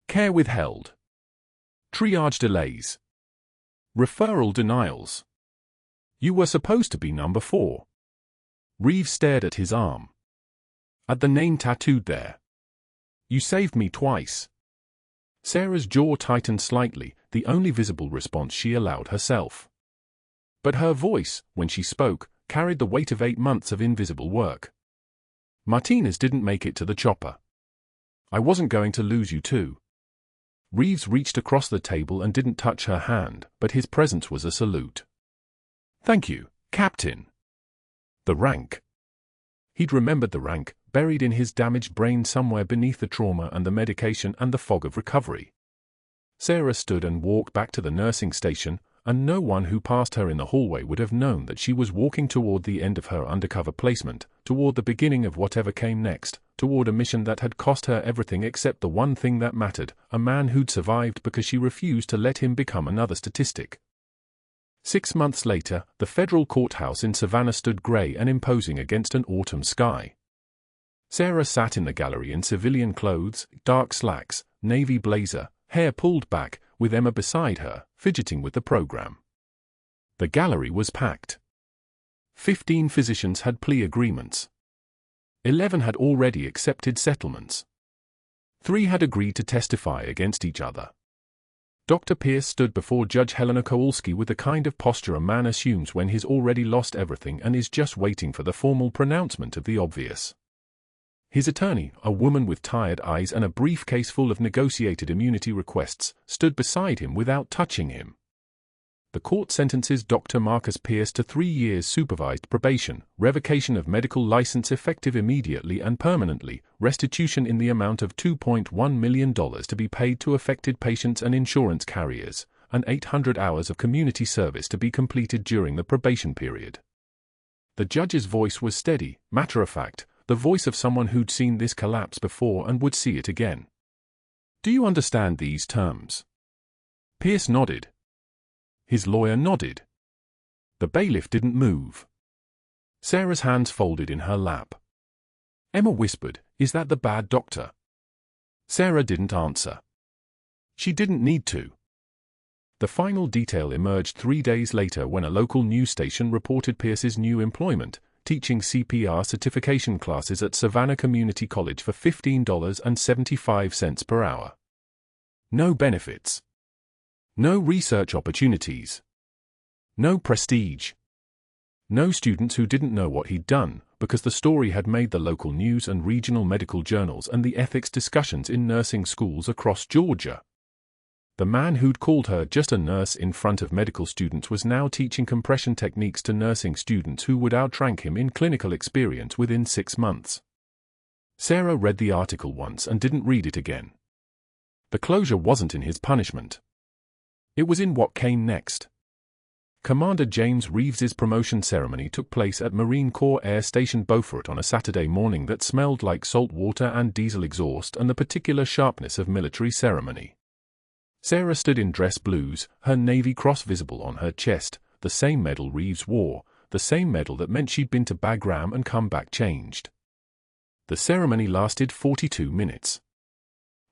Care withheld. Triage delays. Referral denials. You were supposed to be number 4. Reeves stared at his arm. At the name tattooed there. You saved me twice. Sarah's jaw tightened slightly, the only visible response she allowed herself. But her voice, when she spoke, carried the weight of 8 months of invisible work. Martinez didn't make it to the chopper. I wasn't going to lose you too. Reeves reached across the table and didn't touch her hand, but his presence was a salute. Thank you, Captain. The rank. He'd remembered the rank, buried in his damaged brain somewhere beneath the trauma and the medication and the fog of recovery. Sarah stood and walked back to the nursing station, and no one who passed her in the hallway would have known that she was walking toward the end of her undercover placement, toward the beginning of whatever came next, toward a mission that had cost her everything except the one thing that mattered, a man who'd survived because she refused to let him become another statistic. 6 months later, the federal courthouse in Savannah stood gray and imposing against an autumn sky. Sarah sat in the gallery in civilian clothes, dark slacks, navy blazer, hair pulled back, with Emma beside her, fidgeting with the program. The gallery was packed. 15 physicians had plea agreements. 11 had already accepted settlements. 3 had agreed to testify against each other. Dr. Pierce stood before Judge Helena Kowalski with the kind of posture a man assumes when he's already lost everything and is just waiting for the formal pronouncement of the obvious. His attorney, a woman with tired eyes and a briefcase full of negotiated immunity requests, stood beside him without touching him. The court sentences Dr. Marcus Pierce to 3 years supervised probation, revocation of medical license effective immediately and permanently, restitution in the amount of $2.1 million to be paid to affected patients and insurance carriers, and 800 hours of community service to be completed during the probation period. The judge's voice was steady, matter-of-fact, the voice of someone who'd seen this collapse before and would see it again. Do you understand these terms? Pierce nodded. His lawyer nodded. The bailiff didn't move. Sarah's hands folded in her lap. Emma whispered, "Is that the bad doctor?" Sarah didn't answer. She didn't need to. The final detail emerged 3 days later when a local news station reported Pierce's new employment, teaching CPR certification classes at Savannah Community College for $15.75 per hour. No benefits. No research opportunities. No prestige. No students who didn't know what he'd done, because the story had made the local news and regional medical journals and the ethics discussions in nursing schools across Georgia. The man who'd called her just a nurse in front of medical students was now teaching compression techniques to nursing students who would outrank him in clinical experience within 6 months. Sarah read the article once and didn't read it again. The closure wasn't in his punishment. It was in what came next. Commander James Reeves's promotion ceremony took place at Marine Corps Air Station Beaufort on a Saturday morning that smelled like salt water and diesel exhaust and the particular sharpness of military ceremony. Sarah stood in dress blues, her Navy Cross visible on her chest, the same medal Reeves wore, the same medal that meant she'd been to Bagram and come back changed. The ceremony lasted 42 minutes.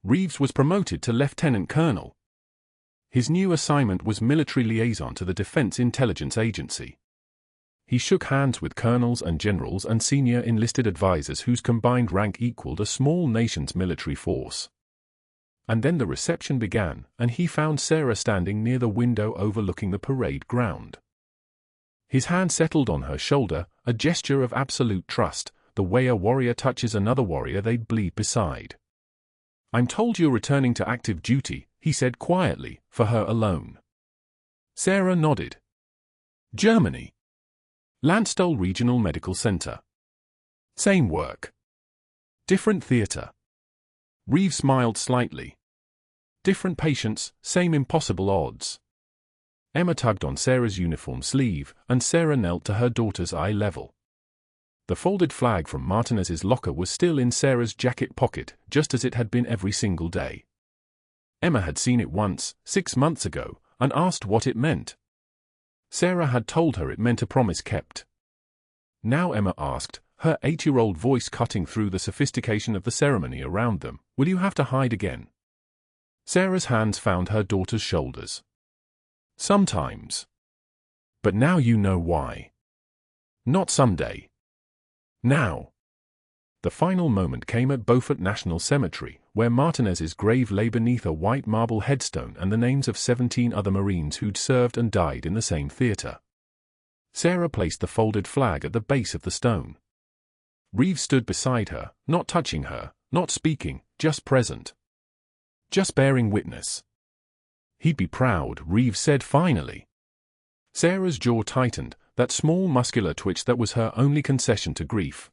Reeves was promoted to lieutenant colonel. His new assignment was military liaison to the Defense Intelligence Agency. He shook hands with colonels and generals and senior enlisted advisors whose combined rank equaled a small nation's military force. And then the reception began, and he found Sarah standing near the window overlooking the parade ground. His hand settled on her shoulder, a gesture of absolute trust, the way a warrior touches another warrior they'd bleed beside. "I'm told you're returning to active duty," he said quietly, for her alone. Sarah nodded. "Germany. Landstuhl Regional Medical Center. Same work. Different theater." Reeves smiled slightly. "Different patients, same impossible odds." Emma tugged on Sarah's uniform sleeve, and Sarah knelt to her daughter's eye level. The folded flag from Martinez's locker was still in Sarah's jacket pocket, just as it had been every single day. Emma had seen it once, 6 months ago, and asked what it meant. Sarah had told her it meant a promise kept. Now Emma asked, her 8-year-old voice cutting through the sophistication of the ceremony around them, "Will you have to hide again?" Sarah's hands found her daughter's shoulders. "Sometimes. But now you know why. Not someday. Now." The final moment came at Beaufort National Cemetery, where Martinez's grave lay beneath a white marble headstone and the names of 17 other Marines who'd served and died in the same theater. Sarah placed the folded flag at the base of the stone. Reeves stood beside her, not touching her, not speaking, just present. Just bearing witness. "He'd be proud," Reeves said finally. Sarah's jaw tightened, that small muscular twitch that was her only concession to grief.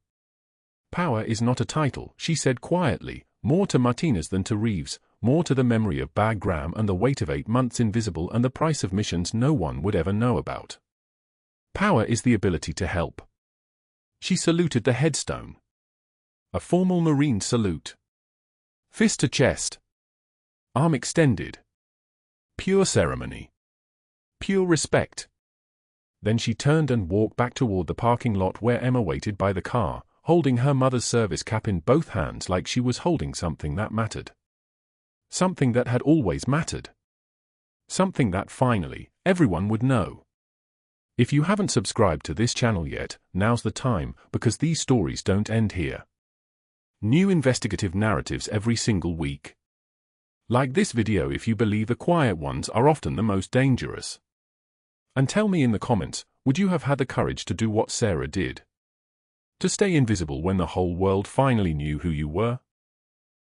"Power is not a title," she said quietly, "more to Martinez than to Reeves, more to the memory of Bagram and the weight of 8 months invisible and the price of missions no one would ever know about. Power is the ability to help." She saluted the headstone. A formal Marine salute. Fist to chest. Arm extended. Pure ceremony. Pure respect. Then she turned and walked back toward the parking lot where Emma waited by the car, holding her mother's service cap in both hands like she was holding something that mattered. Something that had always mattered. Something that finally, everyone would know. If you haven't subscribed to this channel yet, now's the time, because these stories don't end here. New investigative narratives every single week. Like this video if you believe the quiet ones are often the most dangerous. And tell me in the comments, would you have had the courage to do what Sarah did? To stay invisible when the whole world finally knew who you were?